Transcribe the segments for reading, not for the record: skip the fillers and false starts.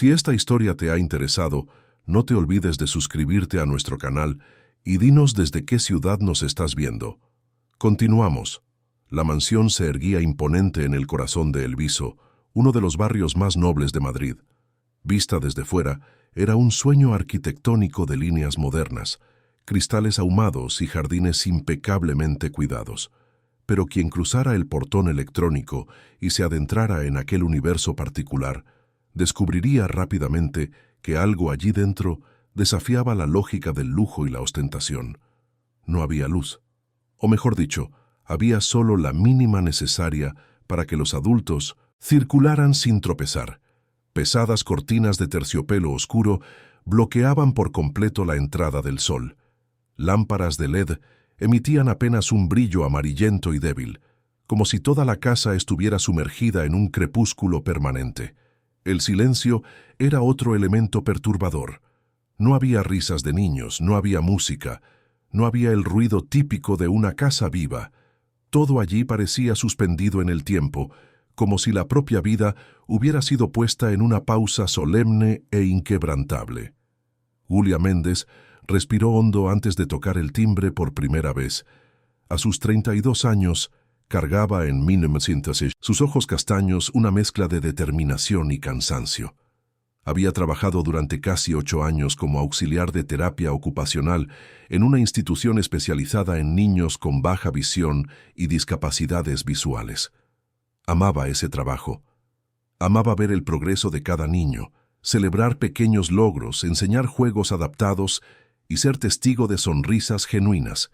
Si esta historia te ha interesado, no te olvides de suscribirte a nuestro canal y dinos desde qué ciudad nos estás viendo. Continuamos. La mansión se erguía imponente en el corazón de El Viso, uno de los barrios más nobles de Madrid. Vista desde fuera, era un sueño arquitectónico de líneas modernas, cristales ahumados y jardines impecablemente cuidados. Pero quien cruzara el portón electrónico y se adentrara en aquel universo particular, descubriría rápidamente que algo allí dentro desafiaba la lógica del lujo y la ostentación. No había luz, o mejor dicho, había solo la mínima necesaria para que los adultos circularan sin tropezar. Pesadas cortinas de terciopelo oscuro bloqueaban por completo la entrada del sol. Lámparas de LED emitían apenas un brillo amarillento y débil, como si toda la casa estuviera sumergida en un crepúsculo permanente. El silencio era otro elemento perturbador. No había risas de niños, no había música, no había el ruido típico de una casa viva. Todo allí parecía suspendido en el tiempo, como si la propia vida hubiera sido puesta en una pausa solemne e inquebrantable. Julia Méndez respiró hondo antes de tocar el timbre por primera vez. A sus 32 años, cargaba en síntesis sus ojos castaños una mezcla de determinación y cansancio. Había trabajado durante casi 8 años como auxiliar de terapia ocupacional en una institución especializada en niños con baja visión y discapacidades visuales. Amaba ese trabajo. Amaba ver el progreso de cada niño, celebrar pequeños logros, enseñar juegos adaptados y ser testigo de sonrisas genuinas.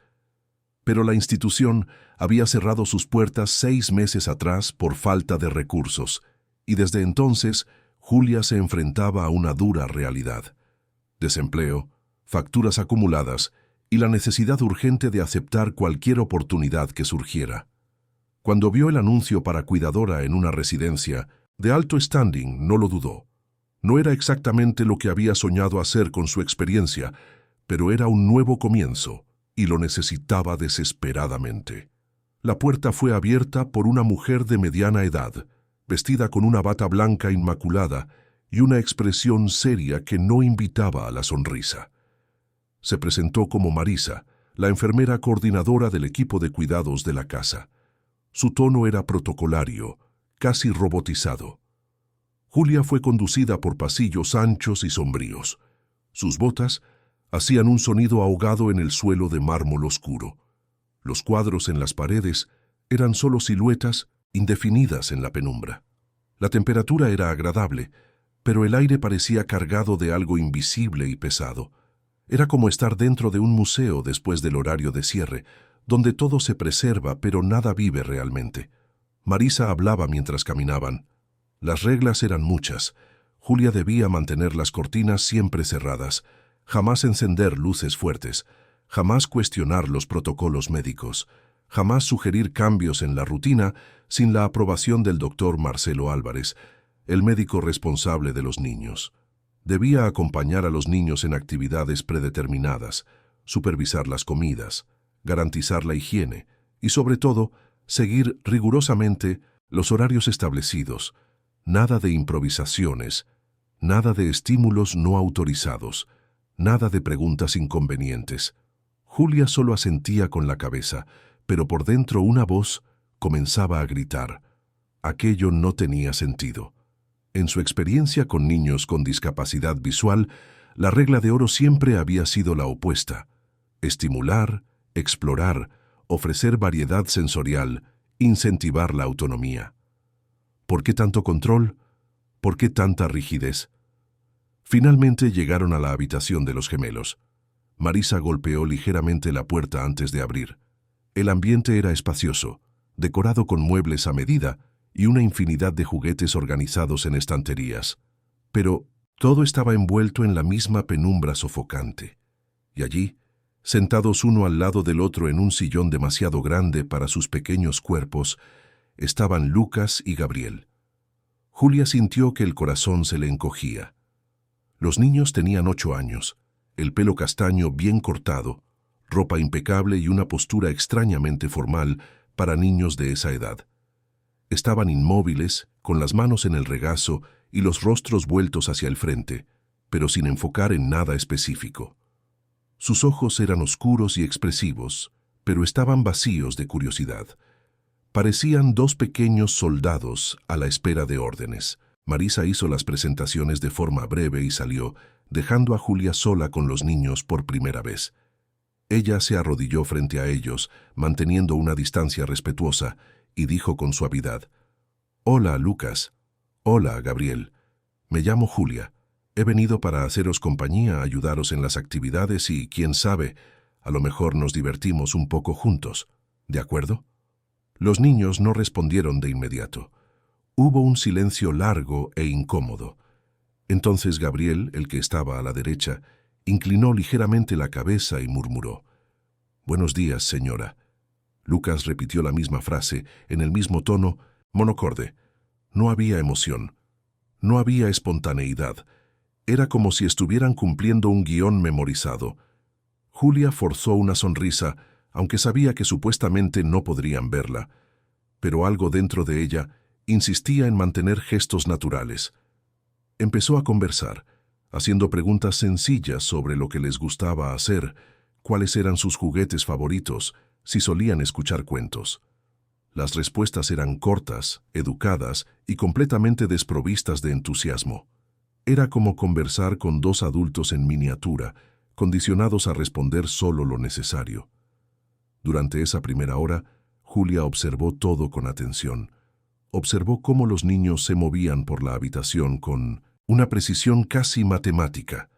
Pero la institución había cerrado sus puertas 6 meses atrás por falta de recursos, y desde entonces Julia se enfrentaba a una dura realidad: desempleo, facturas acumuladas y la necesidad urgente de aceptar cualquier oportunidad que surgiera. Cuando vio el anuncio para cuidadora en una residencia de alto standing, no lo dudó. No era exactamente lo que había soñado hacer con su experiencia, pero era un nuevo comienzo, y lo necesitaba desesperadamente. La puerta fue abierta por una mujer de mediana edad, vestida con una bata blanca inmaculada y una expresión seria que no invitaba a la sonrisa. Se presentó como Marisa, la enfermera coordinadora del equipo de cuidados de la casa. Su tono era protocolario, casi robotizado. Julia fue conducida por pasillos anchos y sombríos. Sus botas hacían un sonido ahogado en el suelo de mármol oscuro. Los cuadros en las paredes eran solo siluetas indefinidas en la penumbra. La temperatura era agradable, pero el aire parecía cargado de algo invisible y pesado. Era como estar dentro de un museo después del horario de cierre, donde todo se preserva pero nada vive realmente. Marisa hablaba mientras caminaban. Las reglas eran muchas. Julia debía mantener las cortinas siempre cerradas, jamás encender luces fuertes, jamás cuestionar los protocolos médicos, jamás sugerir cambios en la rutina sin la aprobación del doctor Marcelo Álvarez, el médico responsable de los niños. Debía acompañar a los niños en actividades predeterminadas, supervisar las comidas, garantizar la higiene y, sobre todo, seguir rigurosamente los horarios establecidos. Nada de improvisaciones, nada de estímulos no autorizados, nada de preguntas inconvenientes. Julia solo asentía con la cabeza, pero por dentro una voz comenzaba a gritar. Aquello no tenía sentido. En su experiencia con niños con discapacidad visual, la regla de oro siempre había sido la opuesta: estimular, explorar, ofrecer variedad sensorial, incentivar la autonomía. ¿Por qué tanto control? ¿Por qué tanta rigidez? Finalmente llegaron a la habitación de los gemelos. Marisa golpeó ligeramente la puerta antes de abrir. El ambiente era espacioso, decorado con muebles a medida y una infinidad de juguetes organizados en estanterías. Pero todo estaba envuelto en la misma penumbra sofocante. Y allí, sentados uno al lado del otro en un sillón demasiado grande para sus pequeños cuerpos, estaban Lucas y Gabriel. Julia sintió que el corazón se le encogía. Los niños tenían 8 años, el pelo castaño bien cortado, ropa impecable y una postura extrañamente formal para niños de esa edad. Estaban inmóviles, con las manos en el regazo y los rostros vueltos hacia el frente, pero sin enfocar en nada específico. Sus ojos eran oscuros y expresivos, pero estaban vacíos de curiosidad. Parecían dos pequeños soldados a la espera de órdenes. Marisa hizo las presentaciones de forma breve y salió, dejando a Julia sola con los niños por primera vez. Ella se arrodilló frente a ellos, manteniendo una distancia respetuosa, y dijo con suavidad: «Hola, Lucas. Hola, Gabriel. Me llamo Julia. He venido para haceros compañía, ayudaros en las actividades y, quién sabe, a lo mejor nos divertimos un poco juntos. ¿De acuerdo?». Los niños no respondieron de inmediato. Hubo un silencio largo e incómodo. Entonces Gabriel, el que estaba a la derecha, inclinó ligeramente la cabeza y murmuró: «Buenos días, señora». Lucas repitió la misma frase, en el mismo tono, monocorde. No había emoción. No había espontaneidad. Era como si estuvieran cumpliendo un guión memorizado. Julia forzó una sonrisa, aunque sabía que supuestamente no podrían verla. Pero algo dentro de ella insistía en mantener gestos naturales. Empezó a conversar, haciendo preguntas sencillas sobre lo que les gustaba hacer, cuáles eran sus juguetes favoritos, si solían escuchar cuentos. Las respuestas eran cortas, educadas y completamente desprovistas de entusiasmo. Era como conversar con dos adultos en miniatura, condicionados a responder solo lo necesario. Durante esa primera hora, Julia observó todo con atención. Observó cómo los niños se movían por la habitación con una precisión casi matemática.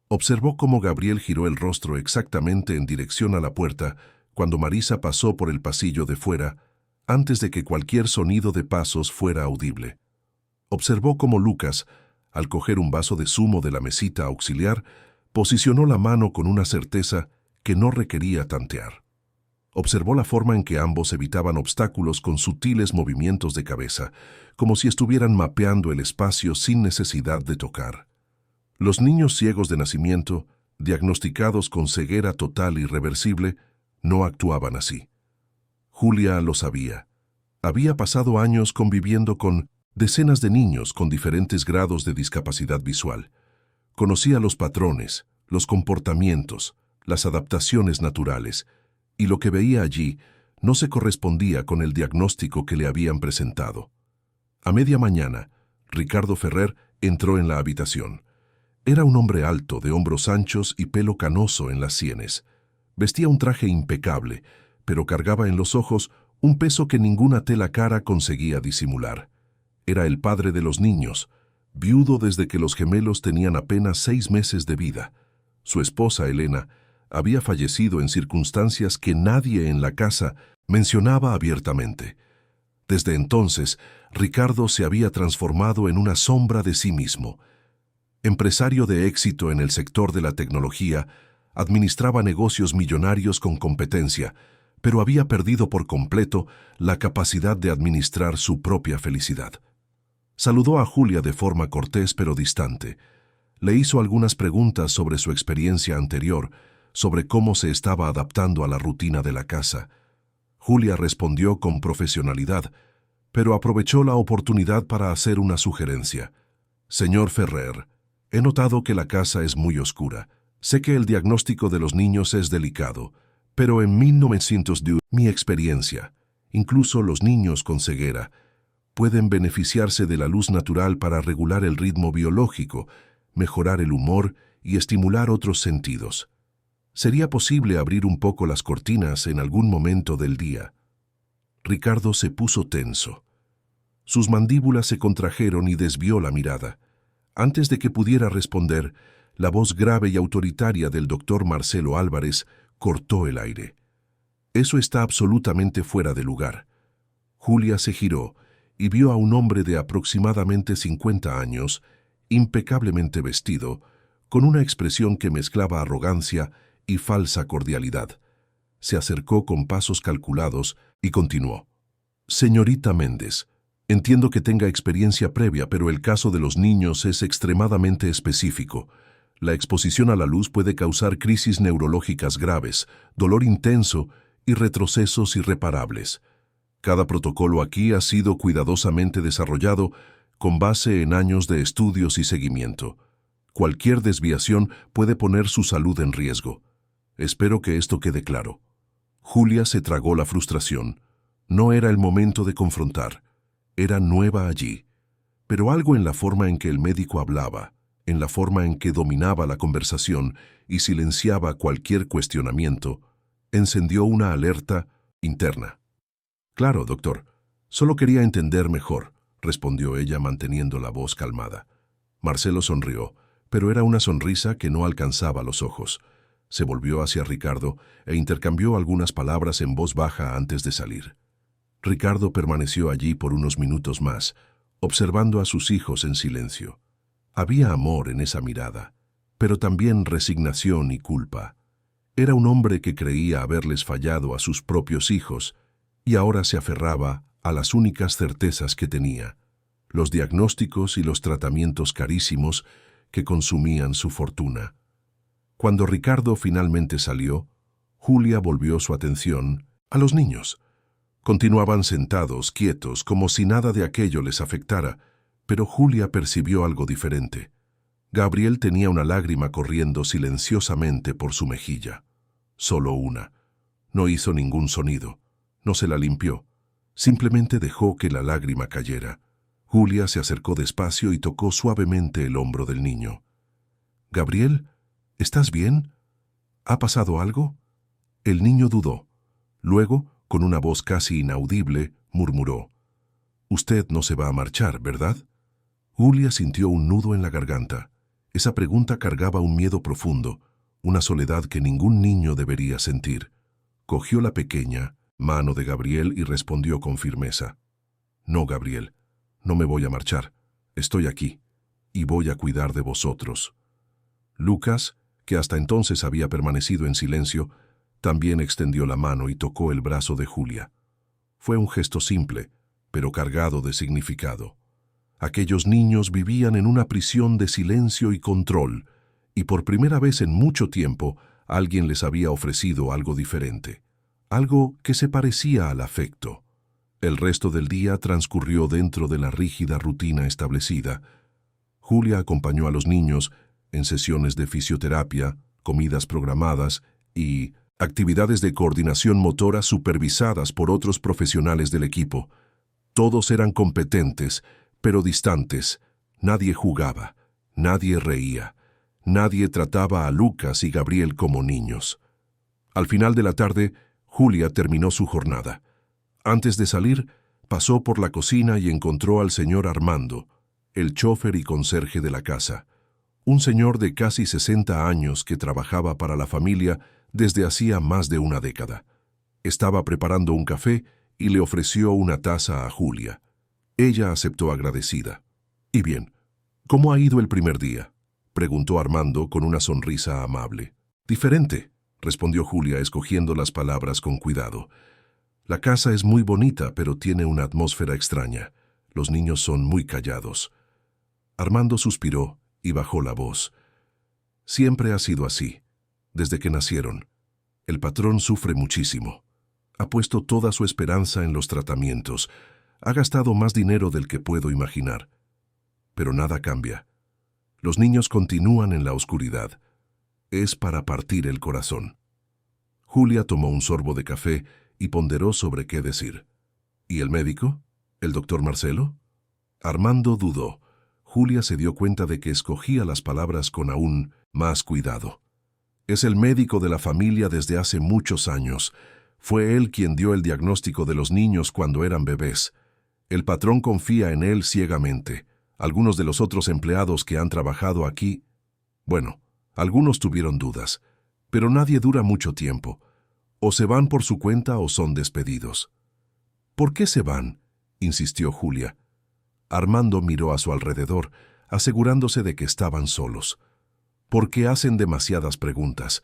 Observó cómo Gabriel giró el rostro exactamente en dirección a la puerta cuando Marisa pasó por el pasillo de fuera, antes de que cualquier sonido de pasos fuera audible. Observó cómo Lucas, al coger un vaso de zumo de la mesita auxiliar, posicionó la mano con una certeza que no requería tantear. Observó la forma en que ambos evitaban obstáculos con sutiles movimientos de cabeza, como si estuvieran mapeando el espacio sin necesidad de tocar. Los niños ciegos de nacimiento, diagnosticados con ceguera total irreversible, no actuaban así. Julia lo sabía. Había pasado años conviviendo con decenas de niños con diferentes grados de discapacidad visual. Conocía los patrones, los comportamientos, las adaptaciones naturales, y lo que veía allí no se correspondía con el diagnóstico que le habían presentado. A media mañana, Ricardo Ferrer entró en la habitación. Era un hombre alto, de hombros anchos y pelo canoso en las sienes. Vestía un traje impecable, pero cargaba en los ojos un peso que ninguna tela cara conseguía disimular. Era el padre de los niños, viudo desde que los gemelos tenían apenas 6 meses de vida. Su esposa, Elena, había fallecido en circunstancias que nadie en la casa mencionaba abiertamente. Desde entonces, Ricardo se había transformado en una sombra de sí mismo. Empresario de éxito en el sector de la tecnología, administraba negocios millonarios con competencia, pero había perdido por completo la capacidad de administrar su propia felicidad. Saludó a Julia de forma cortés pero distante. Le hizo algunas preguntas sobre su experiencia anterior, sobre cómo se estaba adaptando a la rutina de la casa. Julia respondió con profesionalidad, pero aprovechó la oportunidad para hacer una sugerencia. «Señor Ferrer, he notado que la casa es muy oscura. Sé que el diagnóstico de los niños es delicado, pero en 1910, mi experiencia, incluso los niños con ceguera, pueden beneficiarse de la luz natural para regular el ritmo biológico, mejorar el humor y estimular otros sentidos. ¿Sería posible abrir un poco las cortinas en algún momento del día?» Ricardo se puso tenso. Sus mandíbulas se contrajeron y desvió la mirada. Antes de que pudiera responder, la voz grave y autoritaria del doctor Marcelo Álvarez cortó el aire. «Eso está absolutamente fuera de lugar». Julia se giró y vio a un hombre de aproximadamente 50 años, impecablemente vestido, con una expresión que mezclaba arrogancia y falsa cordialidad. Se acercó con pasos calculados y continuó. «Señorita Méndez, entiendo que tenga experiencia previa, pero el caso de los niños es extremadamente específico. La exposición a la luz puede causar crisis neurológicas graves, dolor intenso y retrocesos irreparables. Cada protocolo aquí ha sido cuidadosamente desarrollado con base en años de estudios y seguimiento. Cualquier desviación puede poner su salud en riesgo. Espero que esto quede claro. Julia se tragó la frustración. No era el momento de confrontar. Era nueva allí. Pero algo en la forma en que el médico hablaba, en la forma en que dominaba la conversación y silenciaba cualquier cuestionamiento, encendió una alerta interna. «Claro, doctor. Solo quería entender mejor», respondió ella manteniendo la voz calmada. Marcelo sonrió, pero era una sonrisa que no alcanzaba los ojos. Se volvió hacia Ricardo e intercambió algunas palabras en voz baja antes de salir. Ricardo permaneció allí por unos minutos más, observando a sus hijos en silencio. Había amor en esa mirada, pero también resignación y culpa. Era un hombre que creía haberles fallado a sus propios hijos y ahora se aferraba a las únicas certezas que tenía, los diagnósticos y los tratamientos carísimos que consumían su fortuna. Cuando Ricardo finalmente salió, Julia volvió su atención a los niños. Continuaban sentados, quietos, como si nada de aquello les afectara, pero Julia percibió algo diferente. Gabriel tenía una lágrima corriendo silenciosamente por su mejilla. Solo una. No hizo ningún sonido. No se la limpió. Simplemente dejó que la lágrima cayera. Julia se acercó despacio y tocó suavemente el hombro del niño. «Gabriel, ¿estás bien? ¿Ha pasado algo?» El niño dudó. Luego, con una voz casi inaudible, murmuró: «Usted no se va a marchar, ¿verdad?» Julia sintió un nudo en la garganta. Esa pregunta cargaba un miedo profundo, una soledad que ningún niño debería sentir. Cogió la pequeña mano de Gabriel y respondió con firmeza: «No, Gabriel, no me voy a marchar. Estoy aquí, y voy a cuidar de vosotros». Lucas, que hasta entonces había permanecido en silencio, también extendió la mano y tocó el brazo de Julia. Fue un gesto simple, pero cargado de significado. Aquellos niños vivían en una prisión de silencio y control, y por primera vez en mucho tiempo alguien les había ofrecido algo diferente, algo que se parecía al afecto. El resto del día transcurrió dentro de la rígida rutina establecida. Julia acompañó a los niños en sesiones de fisioterapia, comidas programadas y actividades de coordinación motora supervisadas por otros profesionales del equipo. Todos eran competentes, pero distantes. Nadie jugaba, nadie reía, nadie trataba a Lucas y Gabriel como niños. Al final de la tarde, Julia terminó su jornada. Antes de salir, pasó por la cocina y encontró al señor Armando, el chofer y conserje de la casa. Un señor de casi 60 años que trabajaba para la familia desde hacía más de una década. Estaba preparando un café y le ofreció una taza a Julia. Ella aceptó agradecida. «Y bien, ¿cómo ha ido el primer día?», preguntó Armando con una sonrisa amable. «Diferente», respondió Julia escogiendo las palabras con cuidado. «La casa es muy bonita, pero tiene una atmósfera extraña. Los niños son muy callados». Armando suspiró y bajó la voz. «Siempre ha sido así, desde que nacieron. El patrón sufre muchísimo. Ha puesto toda su esperanza en los tratamientos. Ha gastado más dinero del que puedo imaginar. Pero nada cambia. Los niños continúan en la oscuridad. Es para partir el corazón». Julia tomó un sorbo de café y ponderó sobre qué decir. «¿Y el médico? ¿El doctor Marcelo?» Armando dudó. Julia se dio cuenta de que escogía las palabras con aún más cuidado. «Es el médico de la familia desde hace muchos años. Fue él quien dio el diagnóstico de los niños cuando eran bebés. El patrón confía en él ciegamente. Algunos de los otros empleados que han trabajado aquí, bueno, algunos tuvieron dudas, pero nadie dura mucho tiempo. O se van por su cuenta o son despedidos». «¿Por qué se van?», insistió Julia. Armando miró a su alrededor, asegurándose de que estaban solos. «Porque hacen demasiadas preguntas,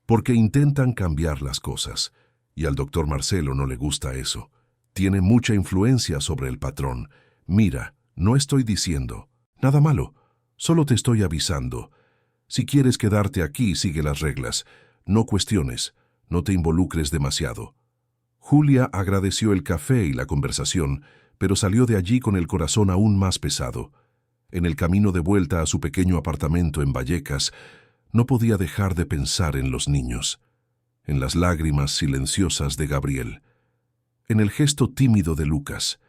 porque intentan cambiar las cosas, y al doctor Marcelo no le gusta eso. Tiene mucha influencia sobre el patrón. Mira, no estoy diciendo nada malo, solo te estoy avisando. Si quieres quedarte aquí, sigue las reglas. No cuestiones, no te involucres demasiado». Julia agradeció el café y la conversación, pero salió de allí con el corazón aún más pesado. En el camino de vuelta a su pequeño apartamento en Vallecas, no podía dejar de pensar en los niños, en las lágrimas silenciosas de Gabriel, en el gesto tímido de Lucas,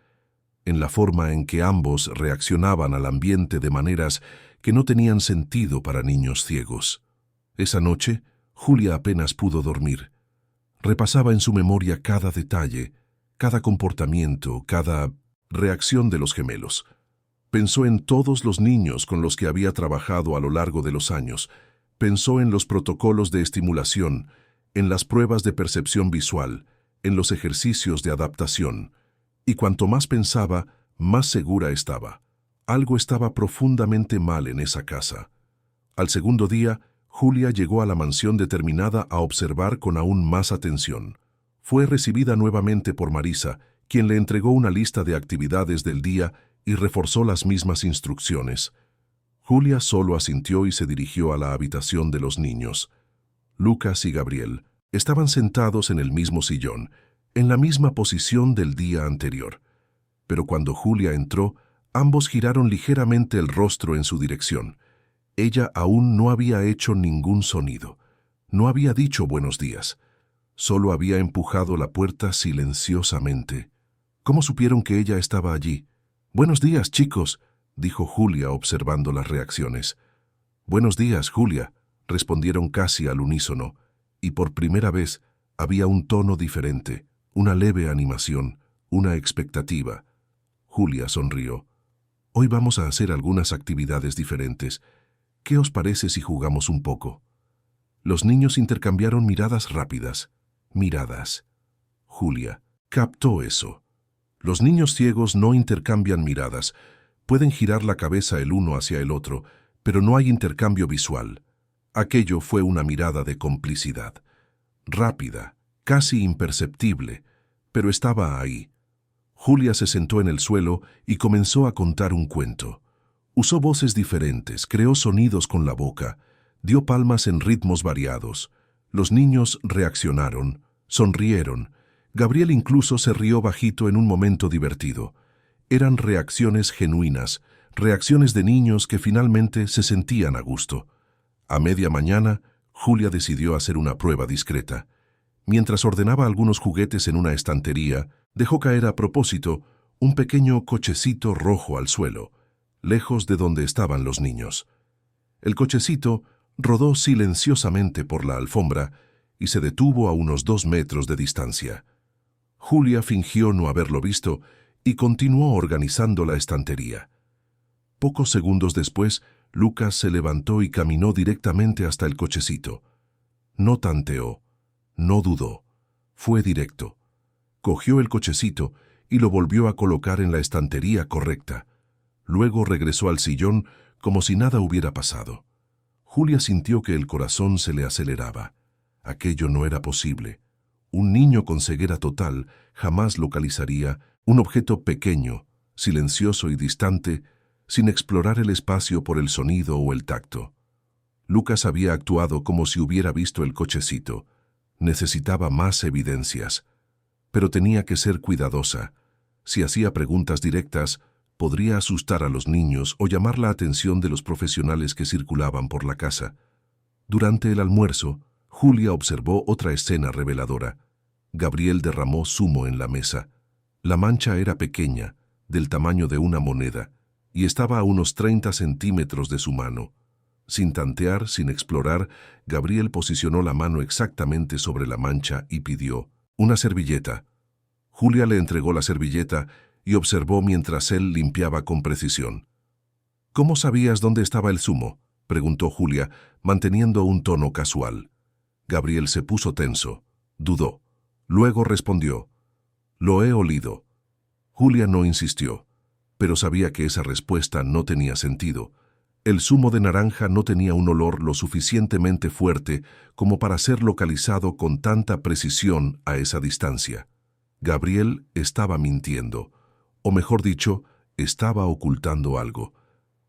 en la forma en que ambos reaccionaban al ambiente de maneras que no tenían sentido para niños ciegos. Esa noche, Julia apenas pudo dormir. Repasaba en su memoria cada detalle, cada comportamiento, cada reacción de los gemelos. Pensó en todos los niños con los que había trabajado a lo largo de los años. Pensó en los protocolos de estimulación, en las pruebas de percepción visual, en los ejercicios de adaptación. Y cuanto más pensaba, más segura estaba. Algo estaba profundamente mal en esa casa. Al segundo día, Julia llegó a la mansión determinada a observar con aún más atención. Fue recibida nuevamente por Marisa, quien le entregó una lista de actividades del día y reforzó las mismas instrucciones. Julia solo asintió y se dirigió a la habitación de los niños. Lucas y Gabriel estaban sentados en el mismo sillón, en la misma posición del día anterior. Pero cuando Julia entró, ambos giraron ligeramente el rostro en su dirección. Ella aún no había hecho ningún sonido. No había dicho buenos días. Solo había empujado la puerta silenciosamente. ¿Cómo supieron que ella estaba allí? «Buenos días, chicos», dijo Julia observando las reacciones. «Buenos días, Julia», respondieron casi al unísono, y por primera vez había un tono diferente, una leve animación, una expectativa. Julia sonrió. «Hoy vamos a hacer algunas actividades diferentes. ¿Qué os parece si jugamos un poco?» Los niños intercambiaron miradas rápidas. Miradas. Julia captó eso. Los niños ciegos no intercambian miradas. Pueden girar la cabeza el uno hacia el otro, pero no hay intercambio visual. Aquello fue una mirada de complicidad. Rápida, casi imperceptible, pero estaba ahí. Julia se sentó en el suelo y comenzó a contar un cuento. Usó voces diferentes, creó sonidos con la boca, dio palmas en ritmos variados. Los niños reaccionaron, sonrieron. Gabriel incluso se rió bajito en un momento divertido. Eran reacciones genuinas, reacciones de niños que finalmente se sentían a gusto. A media mañana, Julia decidió hacer una prueba discreta. Mientras ordenaba algunos juguetes en una estantería, dejó caer a propósito un pequeño cochecito rojo al suelo, lejos de donde estaban los niños. El cochecito rodó silenciosamente por la alfombra y se detuvo a unos 2 metros de distancia. Julia fingió no haberlo visto y continuó organizando la estantería. Pocos segundos después, Lucas se levantó y caminó directamente hasta el cochecito. No tanteó, no dudó, fue directo. Cogió el cochecito y lo volvió a colocar en la estantería correcta. Luego regresó al sillón como si nada hubiera pasado. Julia sintió que el corazón se le aceleraba. Aquello no era posible. Un niño con ceguera total jamás localizaría un objeto pequeño, silencioso y distante, sin explorar el espacio por el sonido o el tacto. Lucas había actuado como si hubiera visto el cochecito. Necesitaba más evidencias. Pero tenía que ser cuidadosa. Si hacía preguntas directas, podría asustar a los niños o llamar la atención de los profesionales que circulaban por la casa. Durante el almuerzo, Julia observó otra escena reveladora. Gabriel derramó zumo en la mesa. La mancha era pequeña, del tamaño de una moneda, y estaba a unos 30 centímetros de su mano. Sin tantear, sin explorar, Gabriel posicionó la mano exactamente sobre la mancha y pidió una servilleta. Julia le entregó la servilleta y observó mientras él limpiaba con precisión. «¿Cómo sabías dónde estaba el zumo?», preguntó Julia, manteniendo un tono casual. Gabriel se puso tenso. Dudó. Luego respondió: «Lo he olido». Julia no insistió, pero sabía que esa respuesta no tenía sentido. El zumo de naranja no tenía un olor lo suficientemente fuerte como para ser localizado con tanta precisión a esa distancia. Gabriel estaba mintiendo, o mejor dicho, estaba ocultando algo.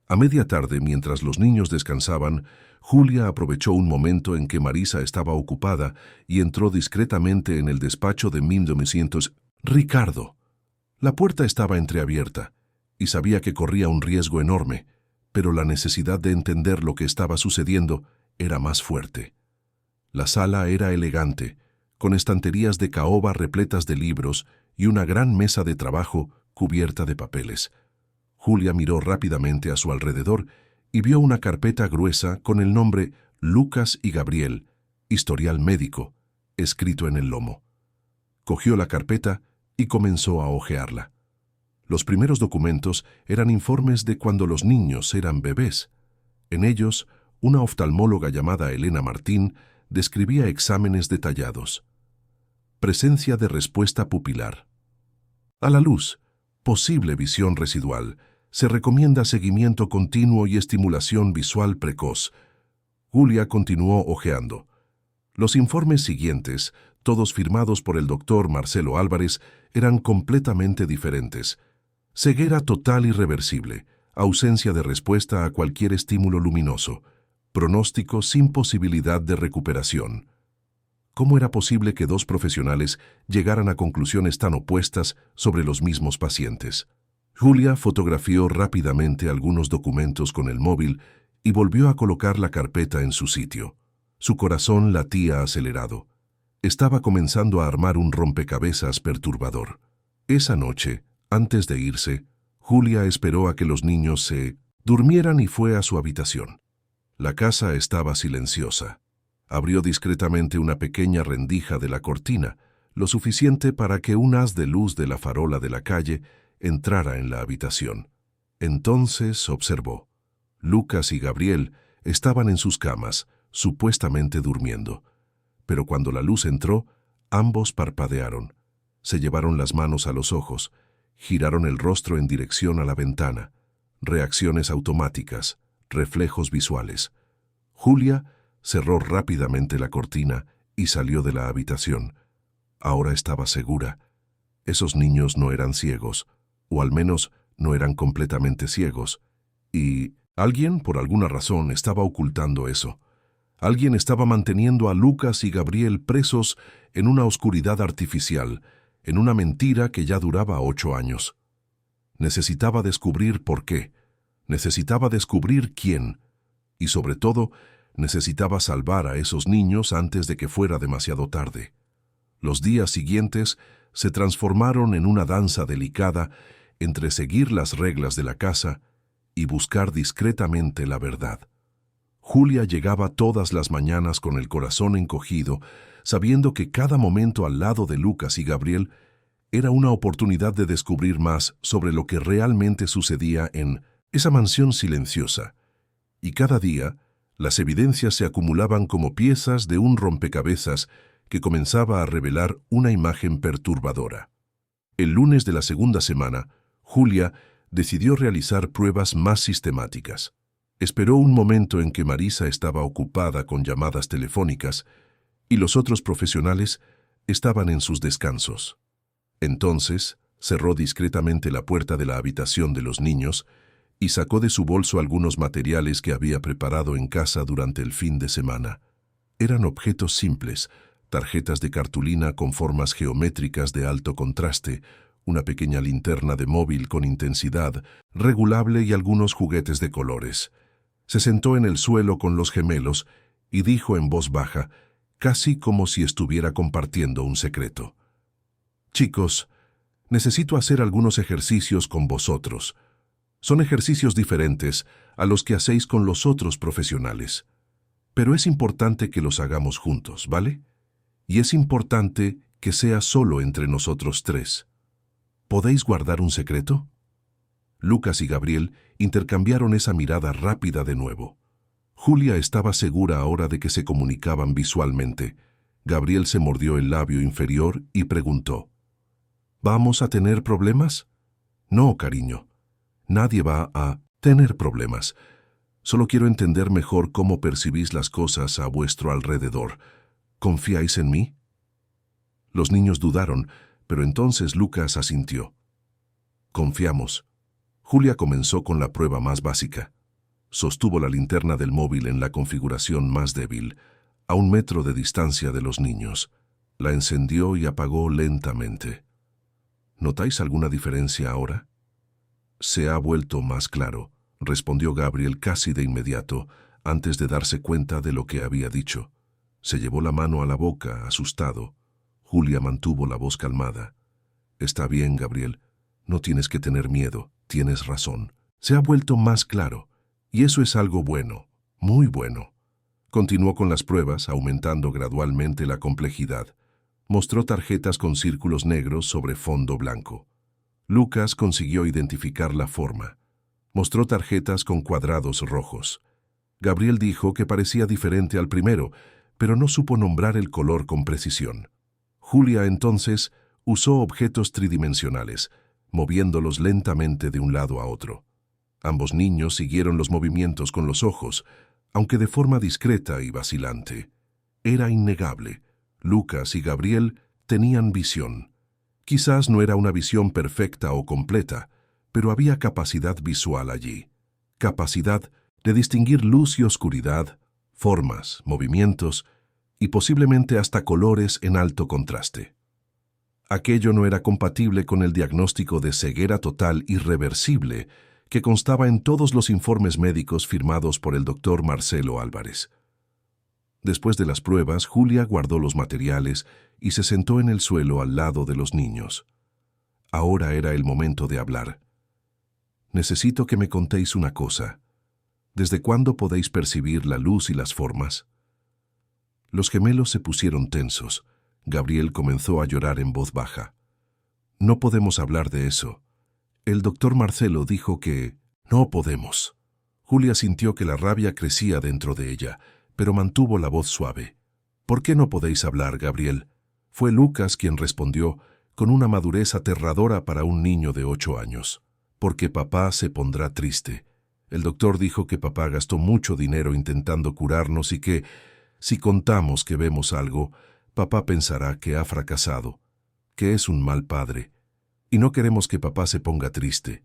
A media tarde, mientras los niños descansaban, Julia aprovechó un momento en que Marisa estaba ocupada y entró discretamente en el despacho de 1900. «Ricardo». La puerta estaba entreabierta, y sabía que corría un riesgo enorme, pero la necesidad de entender lo que estaba sucediendo era más fuerte. La sala era elegante, con estanterías de caoba repletas de libros y una gran mesa de trabajo cubierta de papeles. Julia miró rápidamente a su alrededor y vio una carpeta gruesa con el nombre Lucas y Gabriel, historial médico, escrito en el lomo. Cogió la carpeta y comenzó a hojearla. Los primeros documentos eran informes de cuando los niños eran bebés. En ellos, una oftalmóloga llamada Elena Martín describía exámenes detallados. Presencia de respuesta pupilar. A la luz, posible visión residual. Se recomienda seguimiento continuo y estimulación visual precoz. Julia continuó hojeando. Los informes siguientes, todos firmados por el doctor Marcelo Álvarez, eran completamente diferentes. Ceguera total irreversible, ausencia de respuesta a cualquier estímulo luminoso, pronóstico sin posibilidad de recuperación. ¿Cómo era posible que dos profesionales llegaran a conclusiones tan opuestas sobre los mismos pacientes? Julia fotografió rápidamente algunos documentos con el móvil y volvió a colocar la carpeta en su sitio. Su corazón latía acelerado. Estaba comenzando a armar un rompecabezas perturbador. Esa noche, antes de irse, Julia esperó a que los niños se durmieran y fue a su habitación. La casa estaba silenciosa. Abrió discretamente una pequeña rendija de la cortina, lo suficiente para que un haz de luz de la farola de la calle entrara en la habitación. Entonces observó. Lucas y Gabriel estaban en sus camas, supuestamente durmiendo. Pero cuando la luz entró, ambos parpadearon. Se llevaron las manos a los ojos, giraron el rostro en dirección a la ventana. Reacciones automáticas, reflejos visuales. Julia cerró rápidamente la cortina y salió de la habitación. Ahora estaba segura. Esos niños no eran ciegos, o al menos no eran completamente ciegos. Y alguien, por alguna razón, estaba ocultando eso. Alguien estaba manteniendo a Lucas y Gabriel presos en una oscuridad artificial, en una mentira que ya duraba 8 años. Necesitaba descubrir por qué. Necesitaba descubrir quién. Y sobre todo, necesitaba salvar a esos niños antes de que fuera demasiado tarde. Los días siguientes se transformaron en una danza delicada entre seguir las reglas de la casa y buscar discretamente la verdad. Julia llegaba todas las mañanas con el corazón encogido, sabiendo que cada momento al lado de Lucas y Gabriel era una oportunidad de descubrir más sobre lo que realmente sucedía en esa mansión silenciosa. Y cada día, las evidencias se acumulaban como piezas de un rompecabezas que comenzaba a revelar una imagen perturbadora. El lunes de la segunda semana, Julia decidió realizar pruebas más sistemáticas. Esperó un momento en que Marisa estaba ocupada con llamadas telefónicas y los otros profesionales estaban en sus descansos. Entonces, cerró discretamente la puerta de la habitación de los niños y sacó de su bolso algunos materiales que había preparado en casa durante el fin de semana. Eran objetos simples, tarjetas de cartulina con formas geométricas de alto contraste, una pequeña linterna de móvil con intensidad regulable y algunos juguetes de colores. Se sentó en el suelo con los gemelos y dijo en voz baja, casi como si estuviera compartiendo un secreto: «Chicos, necesito hacer algunos ejercicios con vosotros. Son ejercicios diferentes a los que hacéis con los otros profesionales. Pero es importante que los hagamos juntos, ¿vale? Y es importante que sea solo entre nosotros 3. ¿Podéis guardar un secreto?» Lucas y Gabriel intercambiaron esa mirada rápida de nuevo. Julia estaba segura ahora de que se comunicaban visualmente. Gabriel se mordió el labio inferior y preguntó: ¿Vamos a tener problemas? No, cariño. Nadie va a tener problemas. Solo quiero entender mejor cómo percibís las cosas a vuestro alrededor. ¿Confiáis en mí? Los niños dudaron, pero entonces Lucas asintió. Confiamos. Julia comenzó con la prueba más básica. Sostuvo la linterna del móvil en la configuración más débil, a 1 metro de distancia de los niños. La encendió y apagó lentamente. ¿Notáis alguna diferencia ahora? Se ha vuelto más claro, respondió Gabriel casi de inmediato, antes de darse cuenta de lo que había dicho. Se llevó la mano a la boca, asustado. Julia mantuvo la voz calmada. Está bien, Gabriel. No tienes que tener miedo. Tienes razón. Se ha vuelto más claro. Y eso es algo bueno. Muy bueno. Continuó con las pruebas, aumentando gradualmente la complejidad. Mostró tarjetas con círculos negros sobre fondo blanco. Lucas consiguió identificar la forma. Mostró tarjetas con cuadrados rojos. Gabriel dijo que parecía diferente al primero, pero no supo nombrar el color con precisión. Julia, entonces, usó objetos tridimensionales, moviéndolos lentamente de un lado a otro. Ambos niños siguieron los movimientos con los ojos, aunque de forma discreta y vacilante. Era innegable. Lucas y Gabriel tenían visión. Quizás no era una visión perfecta o completa, pero había capacidad visual allí. Capacidad de distinguir luz y oscuridad, formas, movimientos y posiblemente hasta colores en alto contraste. Aquello no era compatible con el diagnóstico de ceguera total irreversible que constaba en todos los informes médicos firmados por el doctor Marcelo Álvarez. Después de las pruebas, Julia guardó los materiales y se sentó en el suelo al lado de los niños. Ahora era el momento de hablar. Necesito que me contéis una cosa. ¿Desde cuándo podéis percibir la luz y las formas? Los gemelos se pusieron tensos. Gabriel comenzó a llorar en voz baja. No podemos hablar de eso. El doctor Marcelo dijo que no podemos. Julia sintió que la rabia crecía dentro de ella, pero mantuvo la voz suave. ¿Por qué no podéis hablar, Gabriel? Fue Lucas quien respondió, con una madurez aterradora para un niño de 8 años. Porque papá se pondrá triste. El doctor dijo que papá gastó mucho dinero intentando curarnos y que, si contamos que vemos algo, papá pensará que ha fracasado, que es un mal padre. Y no queremos que papá se ponga triste.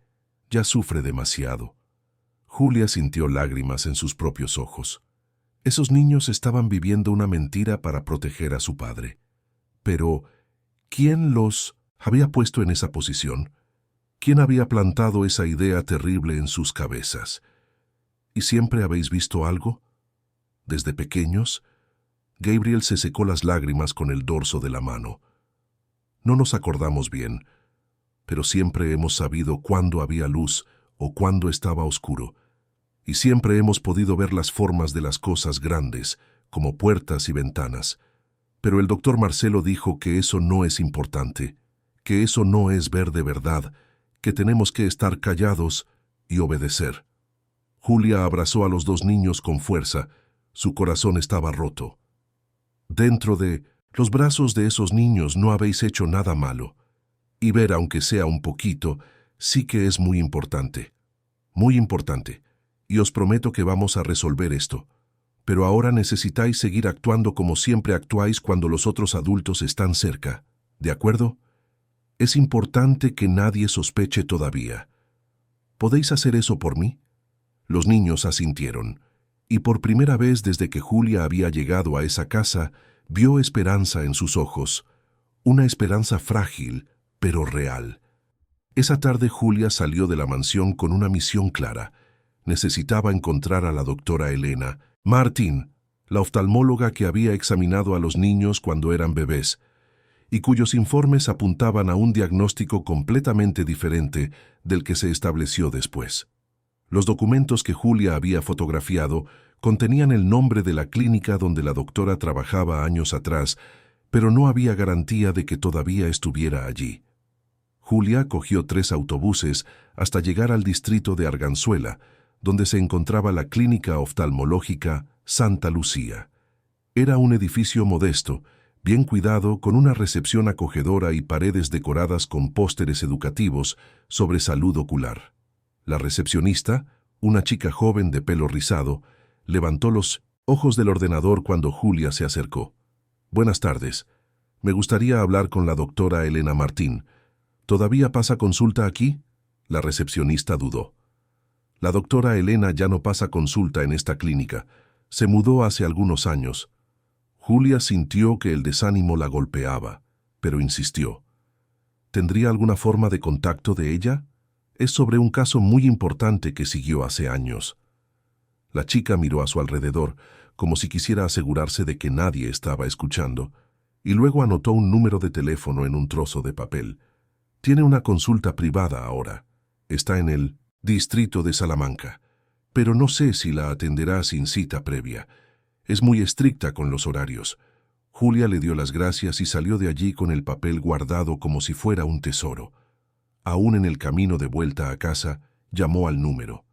Ya sufre demasiado. Julia sintió lágrimas en sus propios ojos. Esos niños estaban viviendo una mentira para proteger a su padre. Pero, ¿quién los había puesto en esa posición? ¿Quién había plantado esa idea terrible en sus cabezas? ¿Y siempre habéis visto algo? ¿Desde pequeños? Gabriel se secó las lágrimas con el dorso de la mano. No nos acordamos bien, pero siempre hemos sabido cuándo había luz o cuándo estaba oscuro, y siempre hemos podido ver las formas de las cosas grandes, como puertas y ventanas. Pero el doctor Marcelo dijo que eso no es importante, que eso no es ver de verdad, que tenemos que estar callados y obedecer. Julia abrazó a los dos niños con fuerza. Su corazón estaba roto. Dentro de los brazos de esos niños no habéis hecho nada malo. Y ver, aunque sea un poquito, sí que es muy importante. Muy importante. Y os prometo que vamos a resolver esto. Pero ahora necesitáis seguir actuando como siempre actuáis cuando los otros adultos están cerca. ¿De acuerdo? Es importante que nadie sospeche todavía. ¿Podéis hacer eso por mí? Los niños asintieron, y por primera vez desde que Julia había llegado a esa casa, vio esperanza en sus ojos, una esperanza frágil, pero real. Esa tarde Julia salió de la mansión con una misión clara. Necesitaba encontrar a la doctora Elena Martín, la oftalmóloga que había examinado a los niños cuando eran bebés, y cuyos informes apuntaban a un diagnóstico completamente diferente del que se estableció después. Los documentos que Julia había fotografiado contenían el nombre de la clínica donde la doctora trabajaba años atrás, pero no había garantía de que todavía estuviera allí. Julia cogió 3 autobuses hasta llegar al distrito de Arganzuela, donde se encontraba la clínica oftalmológica Santa Lucía. Era un edificio modesto, bien cuidado, con una recepción acogedora y paredes decoradas con pósteres educativos sobre salud ocular. La recepcionista, una chica joven de pelo rizado, levantó los ojos del ordenador cuando Julia se acercó. «Buenas tardes. Me gustaría hablar con la doctora Elena Martín. ¿Todavía pasa consulta aquí?» La recepcionista dudó. «La doctora Elena ya no pasa consulta en esta clínica. Se mudó hace algunos años». Julia sintió que el desánimo la golpeaba, pero insistió. ¿Tendría alguna forma de contacto de ella? Es sobre un caso muy importante que siguió hace años. La chica miró a su alrededor, como si quisiera asegurarse de que nadie estaba escuchando, y luego anotó un número de teléfono en un trozo de papel. Tiene una consulta privada ahora. Está en el distrito de Salamanca, pero no sé si la atenderá sin cita previa. Es muy estricta con los horarios. Julia le dio las gracias y salió de allí con el papel guardado como si fuera un tesoro. Aún en el camino de vuelta a casa, llamó al número.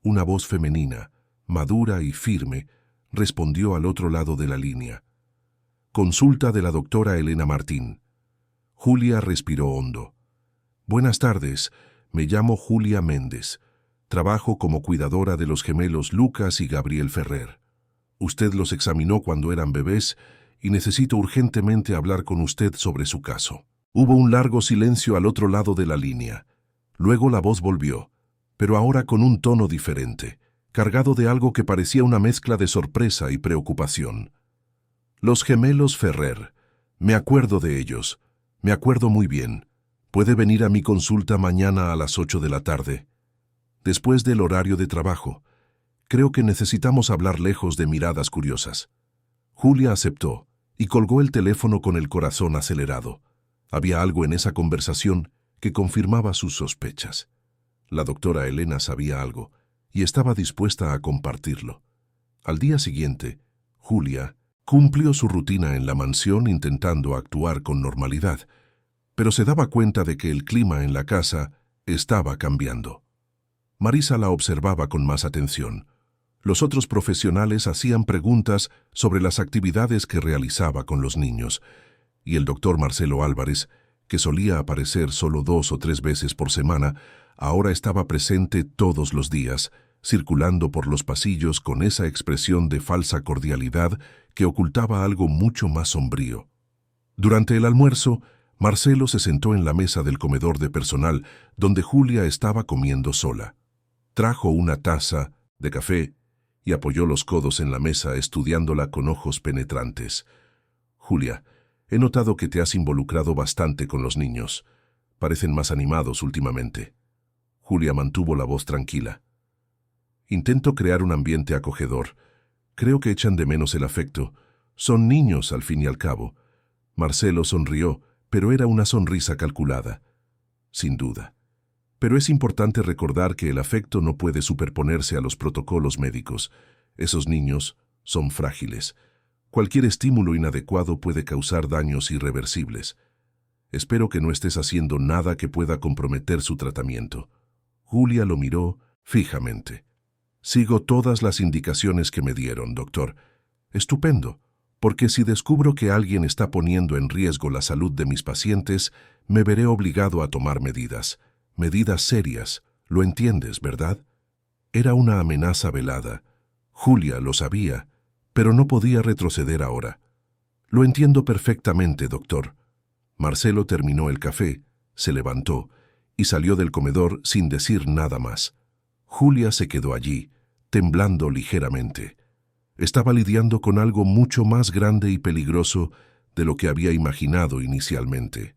Una voz femenina, madura y firme, respondió al otro lado de la línea. Consulta de la doctora Elena Martín. Julia respiró hondo. Buenas tardes, me llamo Julia Méndez. Trabajo como cuidadora de los gemelos Lucas y Gabriel Ferrer. Usted los examinó cuando eran bebés y necesito urgentemente hablar con usted sobre su caso. Hubo un largo silencio al otro lado de la línea. Luego la voz volvió, pero ahora con un tono diferente, cargado de algo que parecía una mezcla de sorpresa y preocupación. Los gemelos Ferrer. Me acuerdo de ellos. Me acuerdo muy bien. ¿Puede venir a mi consulta mañana a las 8 de la tarde? Después del horario de trabajo. Creo que necesitamos hablar lejos de miradas curiosas. Julia aceptó y colgó el teléfono con el corazón acelerado. Había algo en esa conversación que confirmaba sus sospechas. La doctora Elena sabía algo y estaba dispuesta a compartirlo. Al día siguiente, Julia cumplió su rutina en la mansión intentando actuar con normalidad, pero se daba cuenta de que el clima en la casa estaba cambiando. Marisa la observaba con más atención. Los otros profesionales hacían preguntas sobre las actividades que realizaba con los niños, y el doctor Marcelo Álvarez, que solía aparecer solo 2 o 3 veces por semana, ahora estaba presente todos los días, circulando por los pasillos con esa expresión de falsa cordialidad que ocultaba algo mucho más sombrío. Durante el almuerzo, Marcelo se sentó en la mesa del comedor de personal, donde Julia estaba comiendo sola. Trajo una taza de café y apoyó los codos en la mesa estudiándola con ojos penetrantes. Julia, he notado que te has involucrado bastante con los niños. Parecen más animados últimamente. Julia mantuvo la voz tranquila. Intento crear un ambiente acogedor. Creo que echan de menos el afecto. Son niños, al fin y al cabo. Marcelo sonrió, pero era una sonrisa calculada. Sin duda. Pero es importante recordar que el afecto no puede superponerse a los protocolos médicos. Esos niños son frágiles. Cualquier estímulo inadecuado puede causar daños irreversibles. Espero que no estés haciendo nada que pueda comprometer su tratamiento. Julia lo miró fijamente. Sigo todas las indicaciones que me dieron, doctor. Estupendo, porque si descubro que alguien está poniendo en riesgo la salud de mis pacientes, me veré obligado a tomar medidas. Medidas serias, lo entiendes, ¿verdad? Era una amenaza velada. Julia lo sabía, pero no podía retroceder ahora. Lo entiendo perfectamente, doctor. Marcelo terminó el café, se levantó y salió del comedor sin decir nada más. Julia se quedó allí, temblando ligeramente. Estaba lidiando con algo mucho más grande y peligroso de lo que había imaginado inicialmente.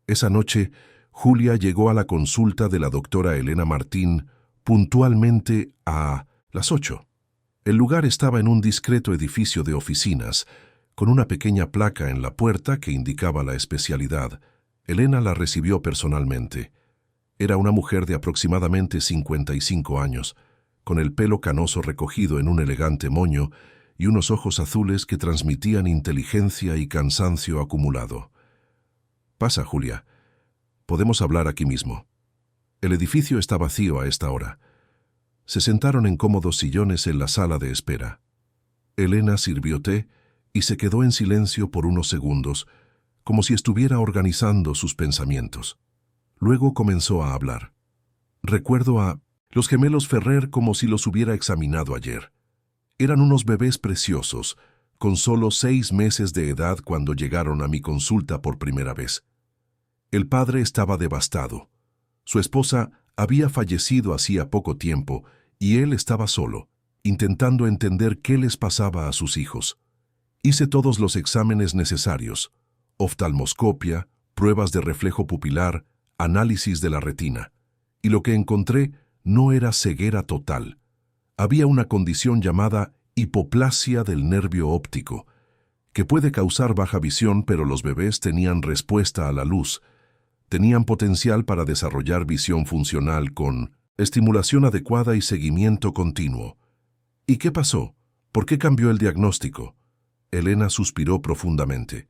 Esa noche, Julia llegó a la consulta de la doctora Elena Martín puntualmente a las 8. El lugar estaba en un discreto edificio de oficinas, con una pequeña placa en la puerta que indicaba la especialidad. Elena la recibió personalmente. Era una mujer de aproximadamente 55 años, con el pelo canoso recogido en un elegante moño y unos ojos azules que transmitían inteligencia y cansancio acumulado. «Pasa, Julia. Podemos hablar aquí mismo». El edificio está vacío a esta hora. Se sentaron en cómodos sillones en la sala de espera. Elena sirvió té y se quedó en silencio por unos segundos, como si estuviera organizando sus pensamientos. Luego comenzó a hablar. Recuerdo a los gemelos Ferrer como si los hubiera examinado ayer. Eran unos bebés preciosos, con solo 6 meses de edad cuando llegaron a mi consulta por primera vez. El padre estaba devastado. Su esposa había fallecido hacía poco tiempo y él estaba solo, intentando entender qué les pasaba a sus hijos. Hice todos los exámenes necesarios: oftalmoscopia, pruebas de reflejo pupilar, análisis de la retina. Y lo que encontré no era ceguera total. Había una condición llamada hipoplasia del nervio óptico, que puede causar baja visión, pero los bebés tenían respuesta a la luz. Tenían potencial para desarrollar visión funcional con estimulación adecuada y seguimiento continuo. ¿Y qué pasó? ¿Por qué cambió el diagnóstico? Elena suspiró profundamente.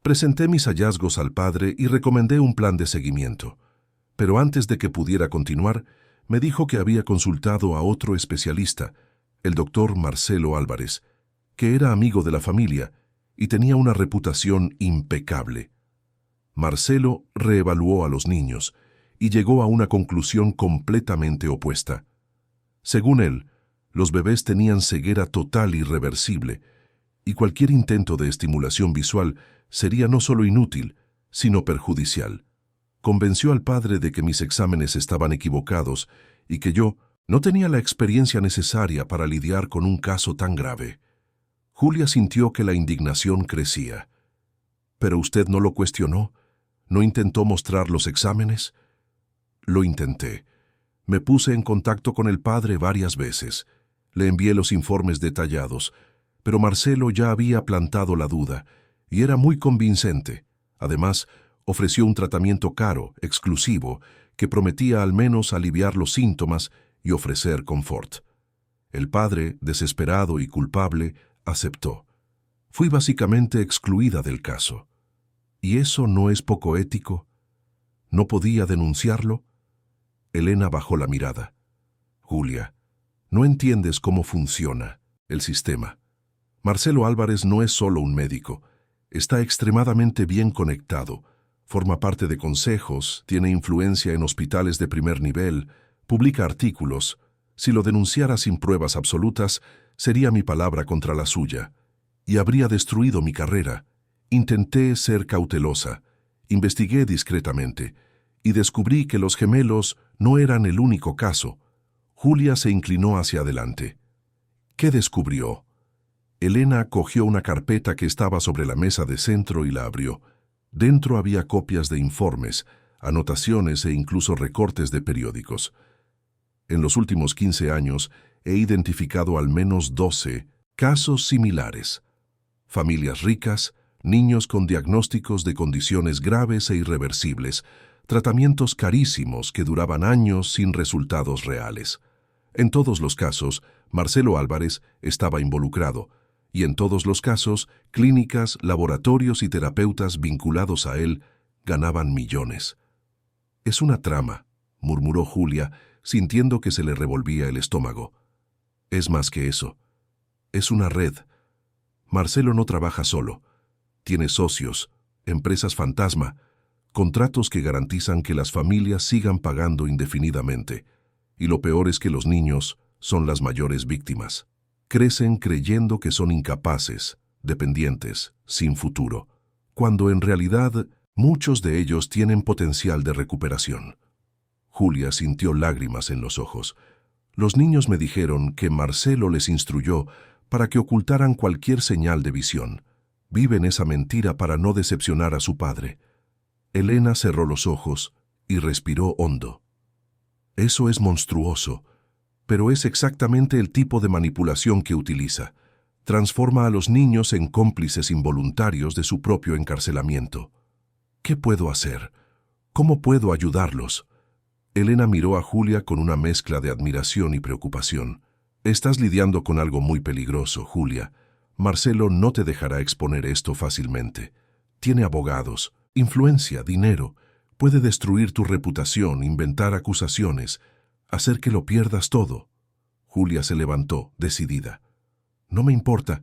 Presenté mis hallazgos al padre y recomendé un plan de seguimiento. Pero antes de que pudiera continuar, me dijo que había consultado a otro especialista, el doctor Marcelo Álvarez, que era amigo de la familia y tenía una reputación impecable. Marcelo reevaluó a los niños y llegó a una conclusión completamente opuesta. Según él, los bebés tenían ceguera total irreversible, y cualquier intento de estimulación visual sería no solo inútil, sino perjudicial. Convenció al padre de que mis exámenes estaban equivocados y que yo no tenía la experiencia necesaria para lidiar con un caso tan grave. Julia sintió que la indignación crecía. ¿Pero usted no lo cuestionó? ¿No intentó mostrar los exámenes? Lo intenté. Me puse en contacto con el padre varias veces. Le envié los informes detallados, pero Marcelo ya había plantado la duda, y era muy convincente. Además, ofreció un tratamiento caro, exclusivo, que prometía al menos aliviar los síntomas y ofrecer confort. El padre, desesperado y culpable, aceptó. Fui básicamente excluida del caso. ¿Y eso no es poco ético? ¿No podía denunciarlo? Elena bajó la mirada. Julia, no entiendes cómo funciona el sistema. Marcelo Álvarez no es solo un médico. Está extremadamente bien conectado. Forma parte de consejos, tiene influencia en hospitales de primer nivel, publica artículos. Si lo denunciara sin pruebas absolutas, sería mi palabra contra la suya. Y habría destruido mi carrera. Intenté ser cautelosa. Investigué discretamente. Y descubrí que los gemelos no eran el único caso. Julia se inclinó hacia adelante. ¿Qué descubrió? Elena cogió una carpeta que estaba sobre la mesa de centro y la abrió. Dentro había copias de informes, anotaciones e incluso recortes de periódicos. En los últimos 15 años he identificado al menos 12 casos similares. Familias ricas, niños con diagnósticos de condiciones graves e irreversibles, tratamientos carísimos que duraban años sin resultados reales. En todos los casos, Marcelo Álvarez estaba involucrado, y en todos los casos, clínicas, laboratorios y terapeutas vinculados a él ganaban millones. «Es una trama», murmuró Julia, sintiendo que se le revolvía el estómago. «Es más que eso. Es una red. Marcelo no trabaja solo. Tiene socios, empresas fantasma, contratos que garantizan que las familias sigan pagando indefinidamente. Y lo peor es que los niños son las mayores víctimas. Crecen creyendo que son incapaces, dependientes, sin futuro, cuando en realidad muchos de ellos tienen potencial de recuperación». Julia sintió lágrimas en los ojos. Los niños me dijeron que Marcelo les instruyó para que ocultaran cualquier señal de visión. Viven esa mentira para no decepcionar a su padre. Elena cerró los ojos y respiró hondo. Eso es monstruoso, pero es exactamente el tipo de manipulación que utiliza. Transforma a los niños en cómplices involuntarios de su propio encarcelamiento. ¿Qué puedo hacer? ¿Cómo puedo ayudarlos? Elena miró a Julia con una mezcla de admiración y preocupación. Estás lidiando con algo muy peligroso, Julia. Marcelo no te dejará exponer esto fácilmente. Tiene abogados, influencia, dinero. Puede destruir tu reputación, inventar acusaciones, hacer que lo pierdas todo. Julia se levantó, decidida. No me importa.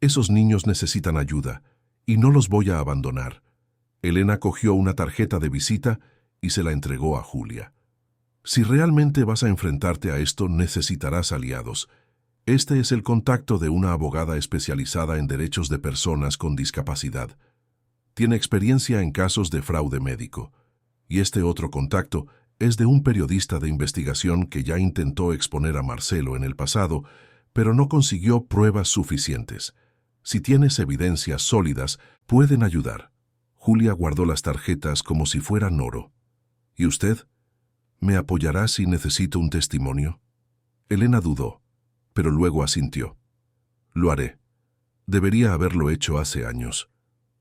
Esos niños necesitan ayuda, y no los voy a abandonar. Elena cogió una tarjeta de visita y se la entregó a Julia. Si realmente vas a enfrentarte a esto, necesitarás aliados. Este es el contacto de una abogada especializada en derechos de personas con discapacidad. Tiene experiencia en casos de fraude médico. Y este otro contacto es de un periodista de investigación que ya intentó exponer a Marcelo en el pasado, pero no consiguió pruebas suficientes. Si tienes evidencias sólidas, pueden ayudar. Julia guardó las tarjetas como si fueran oro. ¿Y usted? ¿Me apoyará si necesito un testimonio? Elena dudó, pero luego asintió. Lo haré. Debería haberlo hecho hace años.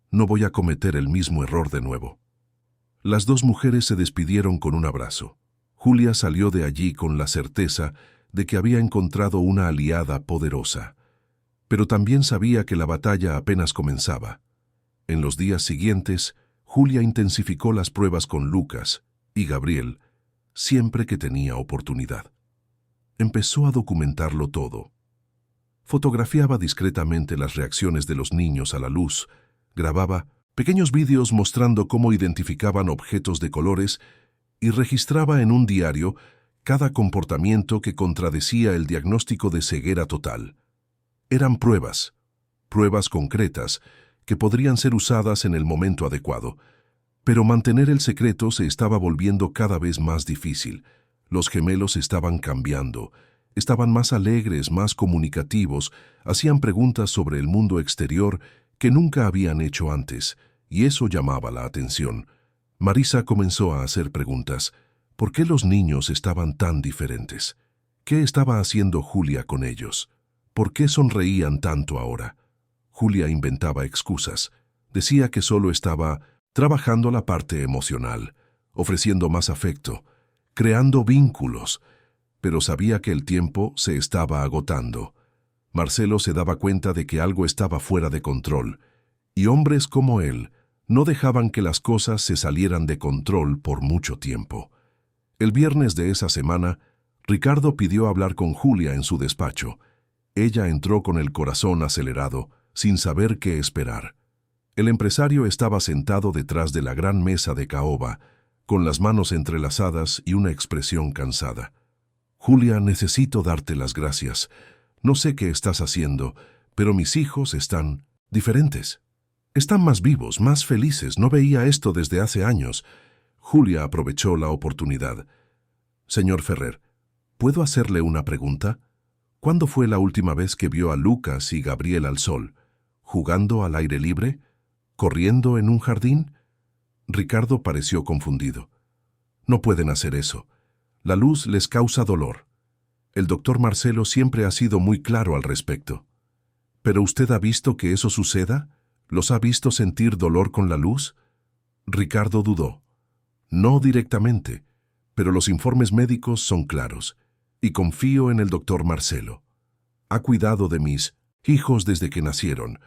No voy a cometer el mismo error de nuevo. Las dos mujeres se despidieron con un abrazo. Julia salió de allí con la certeza de que había encontrado una aliada poderosa. Pero también sabía que la batalla apenas comenzaba. En los días siguientes, Julia intensificó las pruebas con Lucas y Gabriel, siempre que tenía oportunidad. Empezó a documentarlo todo. Fotografiaba discretamente las reacciones de los niños a la luz, grababa pequeños vídeos mostrando cómo identificaban objetos de colores y registraba en un diario cada comportamiento que contradecía el diagnóstico de ceguera total. Eran pruebas concretas, que podrían ser usadas en el momento adecuado, pero mantener el secreto se estaba volviendo cada vez más difícil. Los gemelos estaban cambiando, estaban más alegres, más comunicativos, hacían preguntas sobre el mundo exterior que nunca habían hecho antes, y eso llamaba la atención. Marisa comenzó a hacer preguntas. ¿Por qué los niños estaban tan diferentes? ¿Qué estaba haciendo Julia con ellos? ¿Por qué sonreían tanto ahora? Julia inventaba excusas. Decía que solo estaba trabajando la parte emocional, ofreciendo más afecto, creando vínculos, pero sabía que el tiempo se estaba agotando. Marcelo se daba cuenta de que algo estaba fuera de control, y hombres como él no dejaban que las cosas se salieran de control por mucho tiempo. El viernes de esa semana, Ricardo pidió hablar con Julia en su despacho. Ella entró con el corazón acelerado, sin saber qué esperar. El empresario estaba sentado detrás de la gran mesa de caoba, con las manos entrelazadas y una expresión cansada. Julia, necesito darte las gracias. No sé qué estás haciendo, pero mis hijos están diferentes. Están más vivos, más felices. No veía esto desde hace años. Julia aprovechó la oportunidad. Señor Ferrer, ¿puedo hacerle una pregunta? ¿Cuándo fue la última vez que vio a Lucas y Gabriel al sol? ¿Jugando al aire libre? ¿Corriendo en un jardín? Ricardo pareció confundido. No pueden hacer eso. La luz les causa dolor. El doctor Marcelo siempre ha sido muy claro al respecto. ¿Pero usted ha visto que eso suceda? ¿Los ha visto sentir dolor con la luz? Ricardo dudó. No directamente, pero los informes médicos son claros, y confío en el doctor Marcelo. Ha cuidado de mis hijos desde que nacieron.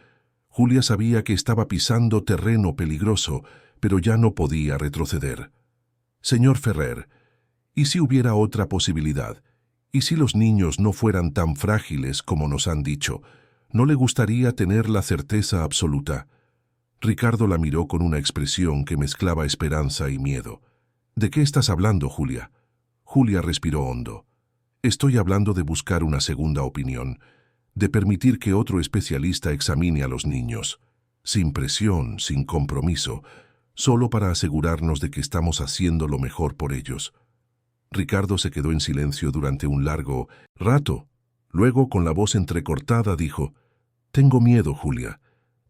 Julia sabía que estaba pisando terreno peligroso, pero ya no podía retroceder. Señor Ferrer, ¿y si hubiera otra posibilidad? ¿Y si los niños no fueran tan frágiles como nos han dicho? ¿No le gustaría tener la certeza absoluta? Ricardo la miró con una expresión que mezclaba esperanza y miedo. ¿De qué estás hablando, Julia? Julia respiró hondo. Estoy hablando de buscar una segunda opinión, de permitir que otro especialista examine a los niños, sin presión, sin compromiso, solo para asegurarnos de que estamos haciendo lo mejor por ellos. Ricardo se quedó en silencio durante un largo rato. Luego, con la voz entrecortada, dijo: «Tengo miedo, Julia.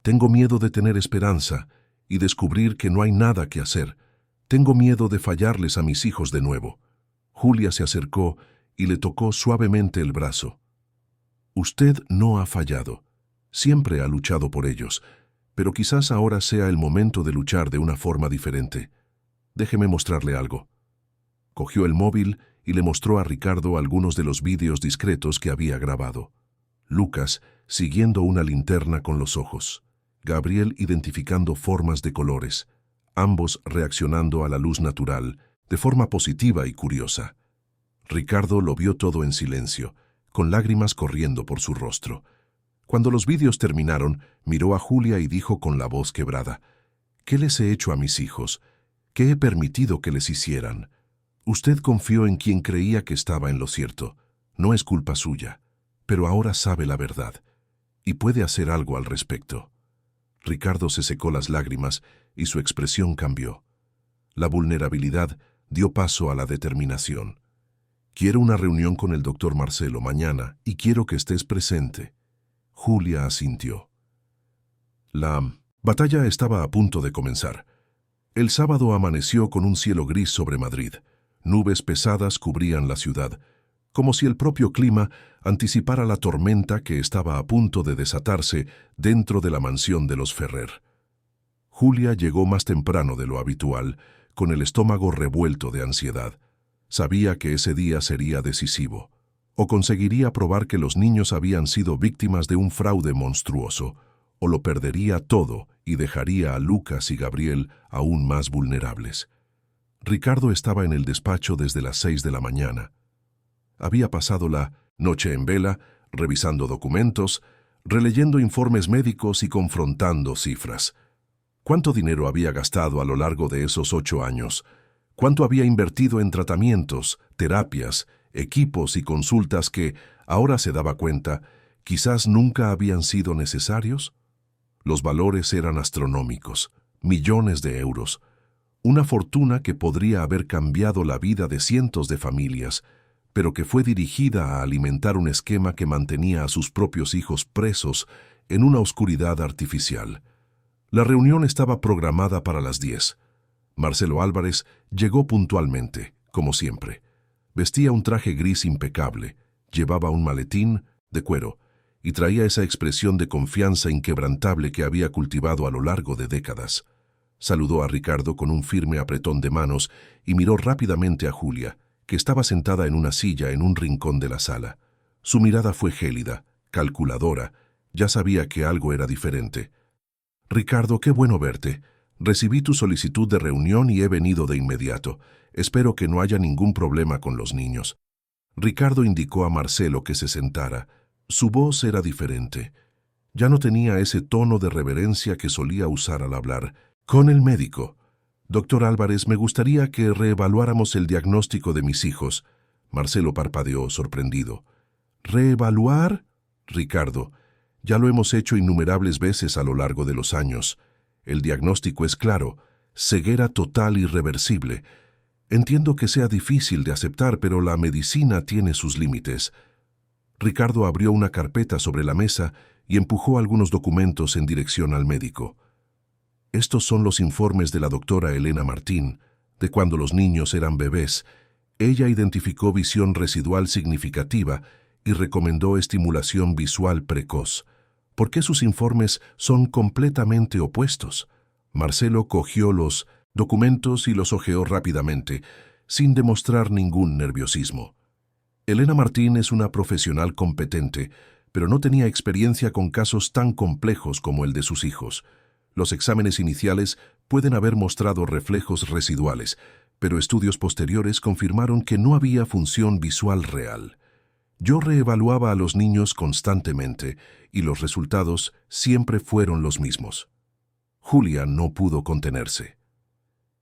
Tengo miedo de tener esperanza y descubrir que no hay nada que hacer. Tengo miedo de fallarles a mis hijos de nuevo». Julia se acercó y le tocó suavemente el brazo. «Usted no ha fallado. Siempre ha luchado por ellos, pero quizás ahora sea el momento de luchar de una forma diferente. Déjeme mostrarle algo». Cogió el móvil y le mostró a Ricardo algunos de los vídeos discretos que había grabado. Lucas siguiendo una linterna con los ojos. Gabriel identificando formas de colores, ambos reaccionando a la luz natural, de forma positiva y curiosa. Ricardo lo vio todo en silencio, con lágrimas corriendo por su rostro. Cuando los vídeos terminaron, miró a Julia y dijo con la voz quebrada: «¿Qué les he hecho a mis hijos? ¿Qué he permitido que les hicieran? Usted confió en quien creía que estaba en lo cierto. No es culpa suya, pero ahora sabe la verdad y puede hacer algo al respecto». Ricardo se secó las lágrimas y su expresión cambió. La vulnerabilidad dio paso a la determinación. «Quiero una reunión con el doctor Marcelo mañana y quiero que estés presente». Julia asintió. La Batalla estaba a punto de comenzar. El sábado amaneció con un cielo gris sobre Madrid. Nubes pesadas cubrían la ciudad, como si el propio clima anticipara la tormenta que estaba a punto de desatarse dentro de la mansión de los Ferrer. Julia llegó más temprano de lo habitual, con el estómago revuelto de ansiedad. Sabía que ese día sería decisivo. O conseguiría probar que los niños habían sido víctimas de un fraude monstruoso, o lo perdería todo y dejaría a Lucas y Gabriel aún más vulnerables. Ricardo estaba en el despacho desde las 6 de la mañana. Había pasado la noche en vela, revisando documentos, releyendo informes médicos y confrontando cifras. ¿Cuánto dinero había gastado a lo largo de esos 8 años? ¿Cuánto había invertido en tratamientos, terapias, equipos y consultas que, ahora se daba cuenta, quizás nunca habían sido necesarios? Los valores eran astronómicos, millones de euros, una fortuna que podría haber cambiado la vida de cientos de familias, pero que fue dirigida a alimentar un esquema que mantenía a sus propios hijos presos en una oscuridad artificial. La reunión estaba programada para las 10. Marcelo Álvarez llegó puntualmente, como siempre. Vestía un traje gris impecable, llevaba un maletín de cuero y traía esa expresión de confianza inquebrantable que había cultivado a lo largo de décadas. Saludó a Ricardo con un firme apretón de manos y miró rápidamente a Julia, que estaba sentada en una silla en un rincón de la sala. Su mirada fue gélida, calculadora. Ya sabía que algo era diferente. «Ricardo, qué bueno verte. Recibí tu solicitud de reunión y he venido de inmediato. Espero que no haya ningún problema con los niños». Ricardo indicó a Marcelo que se sentara. Su voz era diferente. Ya no tenía ese tono de reverencia que solía usar al hablar. «Con el médico. Doctor Álvarez, me gustaría que reevaluáramos el diagnóstico de mis hijos». Marcelo parpadeó, sorprendido. «¿Reevaluar?» «Ricardo, ya lo hemos hecho innumerables veces a lo largo de los años. El diagnóstico es claro, ceguera total irreversible. Entiendo que sea difícil de aceptar, pero la medicina tiene sus límites». Ricardo abrió una carpeta sobre la mesa y empujó algunos documentos en dirección al médico. «Estos son los informes de la doctora Elena Martín, de cuando los niños eran bebés. Ella identificó visión residual significativa y recomendó estimulación visual precoz. ¿Por qué sus informes son completamente opuestos?» Marcelo cogió los documentos y los hojeó rápidamente, sin demostrar ningún nerviosismo. Elena Martín es una profesional competente, pero no tenía experiencia con casos tan complejos como el de sus hijos. Los exámenes iniciales pueden haber mostrado reflejos residuales, pero estudios posteriores confirmaron que no había función visual real. Yo reevaluaba a los niños constantemente y los resultados siempre fueron los mismos. Julia no pudo contenerse.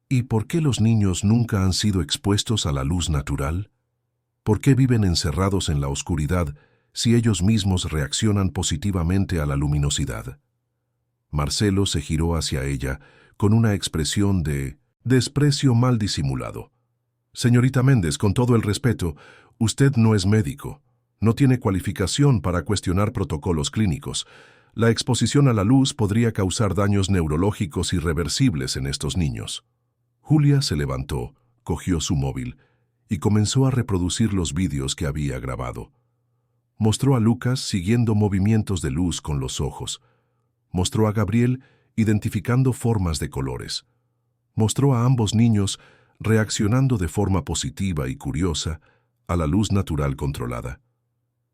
¿Y por qué los niños nunca han sido expuestos a la luz natural? ¿Por qué viven encerrados en la oscuridad si ellos mismos reaccionan positivamente a la luminosidad? Marcelo se giró hacia ella con una expresión de desprecio mal disimulado. «Señorita Méndez, con todo el respeto, usted no es médico. No tiene cualificación para cuestionar protocolos clínicos. La exposición a la luz podría causar daños neurológicos irreversibles en estos niños». Julia se levantó, cogió su móvil y comenzó a reproducir los vídeos que había grabado. Mostró a Lucas siguiendo movimientos de luz con los ojos. Mostró a Gabriel identificando formas de colores. Mostró a ambos niños reaccionando de forma positiva y curiosa a la luz natural controlada.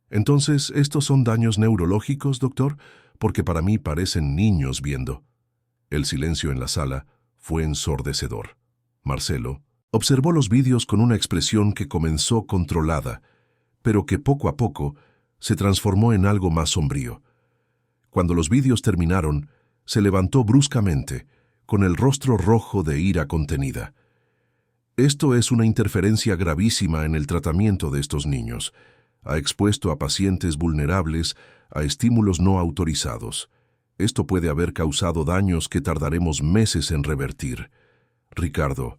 «Entonces, ¿estos son daños neurológicos, doctor? Porque para mí parecen niños viendo». El silencio en la sala fue ensordecedor. Marcelo observó los vídeos con una expresión que comenzó controlada, pero que poco a poco se transformó en algo más sombrío. Cuando los vídeos terminaron, se levantó bruscamente, con el rostro rojo de ira contenida. «Esto es una interferencia gravísima en el tratamiento de estos niños. Ha expuesto a pacientes vulnerables a estímulos no autorizados. Esto puede haber causado daños que tardaremos meses en revertir. Ricardo,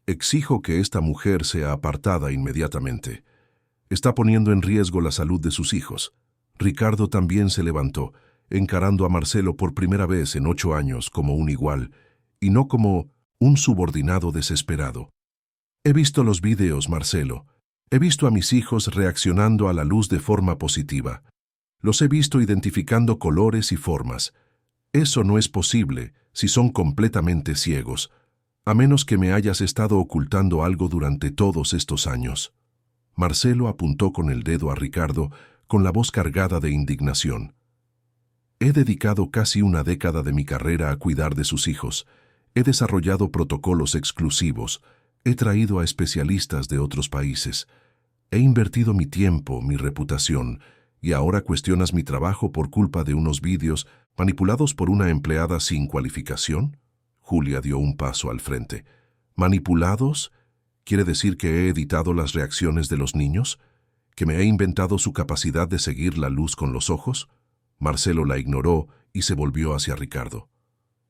exijo que esta mujer sea apartada inmediatamente. Está poniendo en riesgo la salud de sus hijos». Ricardo también se levantó, encarando a Marcelo por primera vez en 8 años como un igual, y no como un subordinado desesperado. He visto los vídeos, Marcelo. He visto a mis hijos reaccionando a la luz de forma positiva. Los he visto identificando colores y formas. Eso no es posible si son completamente ciegos, a menos que me hayas estado ocultando algo durante todos estos años. Marcelo apuntó con el dedo a Ricardo, con la voz cargada de indignación. He dedicado casi una década de mi carrera a cuidar de sus hijos. He desarrollado protocolos exclusivos. He traído a especialistas de otros países. He invertido mi tiempo, mi reputación, y ahora cuestionas mi trabajo por culpa de unos vídeos manipulados por una empleada sin cualificación. Julia dio un paso al frente. ¿Manipulados? ¿Quiere decir que he editado las reacciones de los niños? ¿Que me he inventado su capacidad de seguir la luz con los ojos? Marcelo la ignoró y se volvió hacia Ricardo.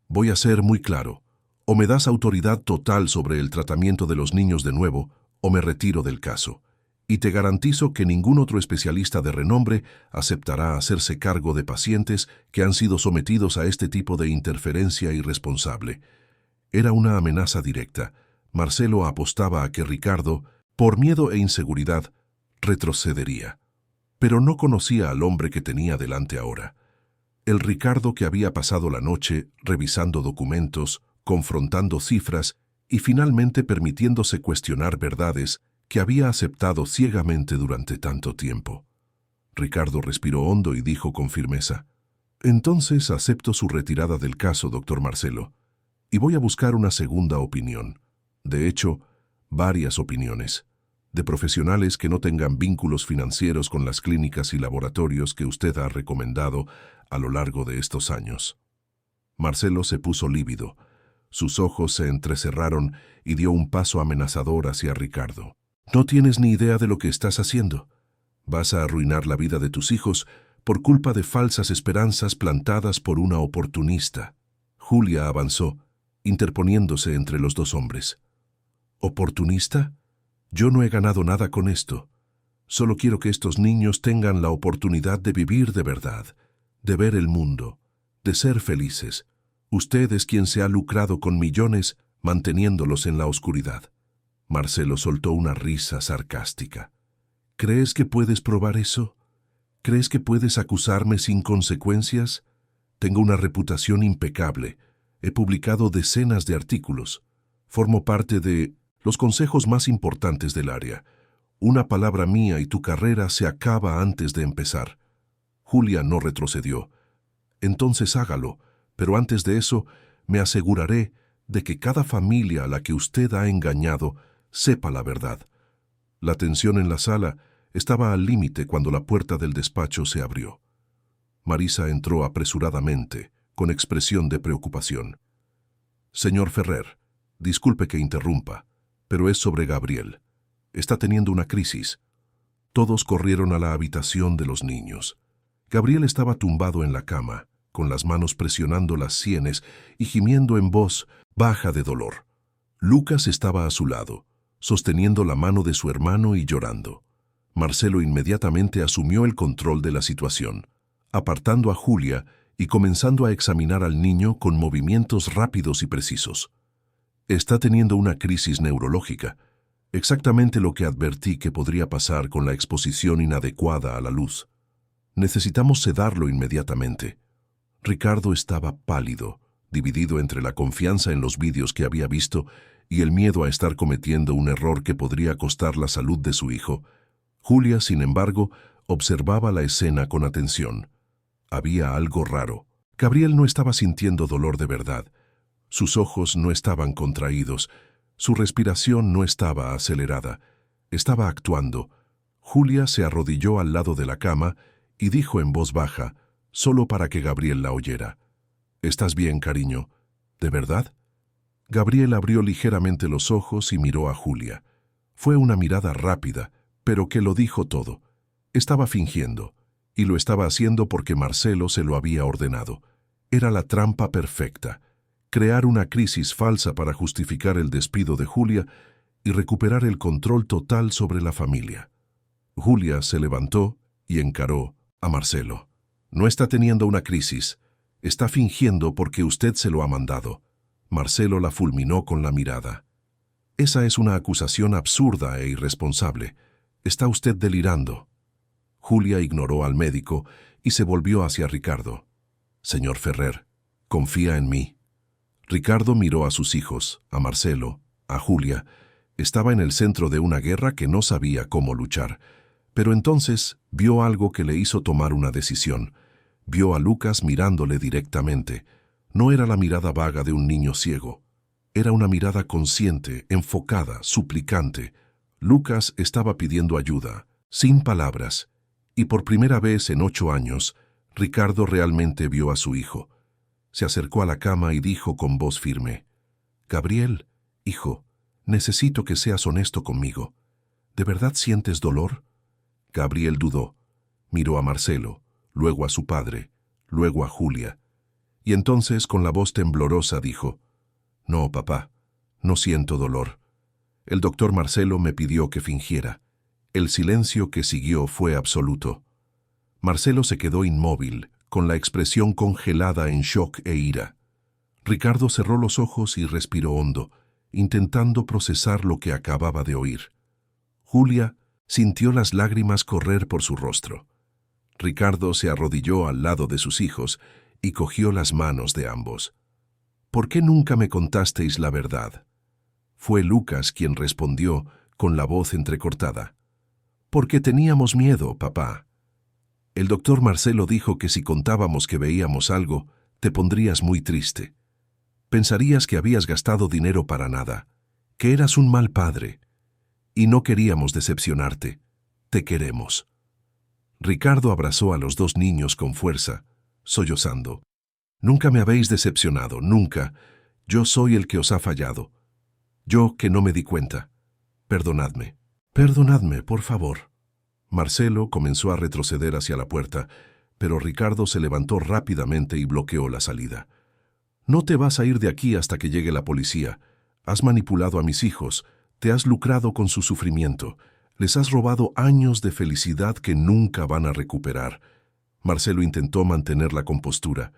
Voy a ser muy claro. O me das autoridad total sobre el tratamiento de los niños de nuevo, o me retiro del caso. Y te garantizo que ningún otro especialista de renombre aceptará hacerse cargo de pacientes que han sido sometidos a este tipo de interferencia irresponsable. Era una amenaza directa. Marcelo apostaba a que Ricardo, por miedo e inseguridad, retrocedería. Pero no conocía al hombre que tenía delante ahora. El Ricardo que había pasado la noche revisando documentos, confrontando cifras y finalmente permitiéndose cuestionar verdades que había aceptado ciegamente durante tanto tiempo. Ricardo respiró hondo y dijo con firmeza: «Entonces acepto su retirada del caso, doctor Marcelo, y voy a buscar una segunda opinión. De hecho, varias opiniones, de profesionales que no tengan vínculos financieros con las clínicas y laboratorios que usted ha recomendado a lo largo de estos años». Marcelo se puso lívido. Sus ojos se entrecerraron y dio un paso amenazador hacia Ricardo. «No tienes ni idea de lo que estás haciendo. Vas a arruinar la vida de tus hijos por culpa de falsas esperanzas plantadas por una oportunista». Julia avanzó, interponiéndose entre los dos hombres. «¿Oportunista? Yo no he ganado nada con esto. Solo quiero que estos niños tengan la oportunidad de vivir de verdad, de ver el mundo, de ser felices. Usted es quien se ha lucrado con millones manteniéndolos en la oscuridad». Marcelo soltó una risa sarcástica. «¿Crees que puedes probar eso? ¿Crees que puedes acusarme sin consecuencias? Tengo una reputación impecable. He publicado decenas de artículos. Formo parte de los consejos más importantes del área. Una palabra mía y tu carrera se acaba antes de empezar». Julia no retrocedió. «Entonces hágalo, pero antes de eso me aseguraré de que cada familia a la que usted ha engañado sepa la verdad». La tensión en la sala estaba al límite cuando la puerta del despacho se abrió. Marisa entró apresuradamente, con expresión de preocupación. «Señor Ferrer, disculpe que interrumpa, pero es sobre Gabriel. Está teniendo una crisis». Todos corrieron a la habitación de los niños. Gabriel estaba tumbado en la cama, con las manos presionando las sienes y gimiendo en voz baja de dolor. Lucas estaba a su lado, sosteniendo la mano de su hermano y llorando. Marcelo inmediatamente asumió el control de la situación, apartando a Julia y comenzando a examinar al niño con movimientos rápidos y precisos. «Está teniendo una crisis neurológica, exactamente lo que advertí que podría pasar con la exposición inadecuada a la luz. Necesitamos sedarlo inmediatamente». Ricardo estaba pálido, dividido entre la confianza en los vídeos que había visto y el miedo a estar cometiendo un error que podría costar la salud de su hijo. Julia, sin embargo, observaba la escena con atención. Había algo raro. Gabriel no estaba sintiendo dolor de verdad. Sus ojos no estaban contraídos. Su respiración no estaba acelerada. Estaba actuando. Julia se arrodilló al lado de la cama y dijo en voz baja, solo para que Gabriel la oyera: «¿Estás bien, cariño? ¿De verdad?». Gabriel abrió ligeramente los ojos y miró a Julia. Fue una mirada rápida, pero que lo dijo todo. Estaba fingiendo, y lo estaba haciendo porque Marcelo se lo había ordenado. Era la trampa perfecta: crear una crisis falsa para justificar el despido de Julia y recuperar el control total sobre la familia. Julia se levantó y encaró a Marcelo. No está teniendo una crisis. Está fingiendo porque usted se lo ha mandado. Marcelo la fulminó con la mirada. Esa es una acusación absurda e irresponsable. Está usted delirando. Julia ignoró al médico y se volvió hacia Ricardo. Señor Ferrer, confía en mí. Ricardo miró a sus hijos, a Marcelo, a Julia. Estaba en el centro de una guerra que no sabía cómo luchar. Pero entonces vio algo que le hizo tomar una decisión. Vio a Lucas mirándole directamente. No era la mirada vaga de un niño ciego. Era una mirada consciente, enfocada, suplicante. Lucas estaba pidiendo ayuda, sin palabras. Y por primera vez en 8 años, Ricardo realmente vio a su hijo. Se acercó a la cama y dijo con voz firme: «Gabriel, hijo, necesito que seas honesto conmigo. ¿De verdad sientes dolor?» Gabriel dudó. Miró a Marcelo, luego a su padre, luego a Julia. Y entonces, con la voz temblorosa, dijo: «No, papá, no siento dolor». El doctor Marcelo me pidió que fingiera. El silencio que siguió fue absoluto. Marcelo se quedó inmóvil, con la expresión congelada en shock e ira. Ricardo cerró los ojos y respiró hondo, intentando procesar lo que acababa de oír. Julia sintió las lágrimas correr por su rostro. Ricardo se arrodilló al lado de sus hijos y cogió las manos de ambos. «¿Por qué nunca me contasteis la verdad?». Fue Lucas quien respondió con la voz entrecortada: «Porque teníamos miedo, papá. El doctor Marcelo dijo que si contábamos que veíamos algo, te pondrías muy triste. Pensarías que habías gastado dinero para nada, que eras un mal padre. Y no queríamos decepcionarte. Te queremos». Ricardo abrazó a los 2 niños con fuerza, sollozando. «Nunca me habéis decepcionado, nunca. Yo soy el que os ha fallado. Yo que no me di cuenta. Perdonadme. Perdonadme, por favor». Marcelo comenzó a retroceder hacia la puerta, pero Ricardo se levantó rápidamente y bloqueó la salida. «No te vas a ir de aquí hasta que llegue la policía. Has manipulado a mis hijos, te has lucrado con su sufrimiento, les has robado años de felicidad que nunca van a recuperar». Marcelo intentó mantener la compostura.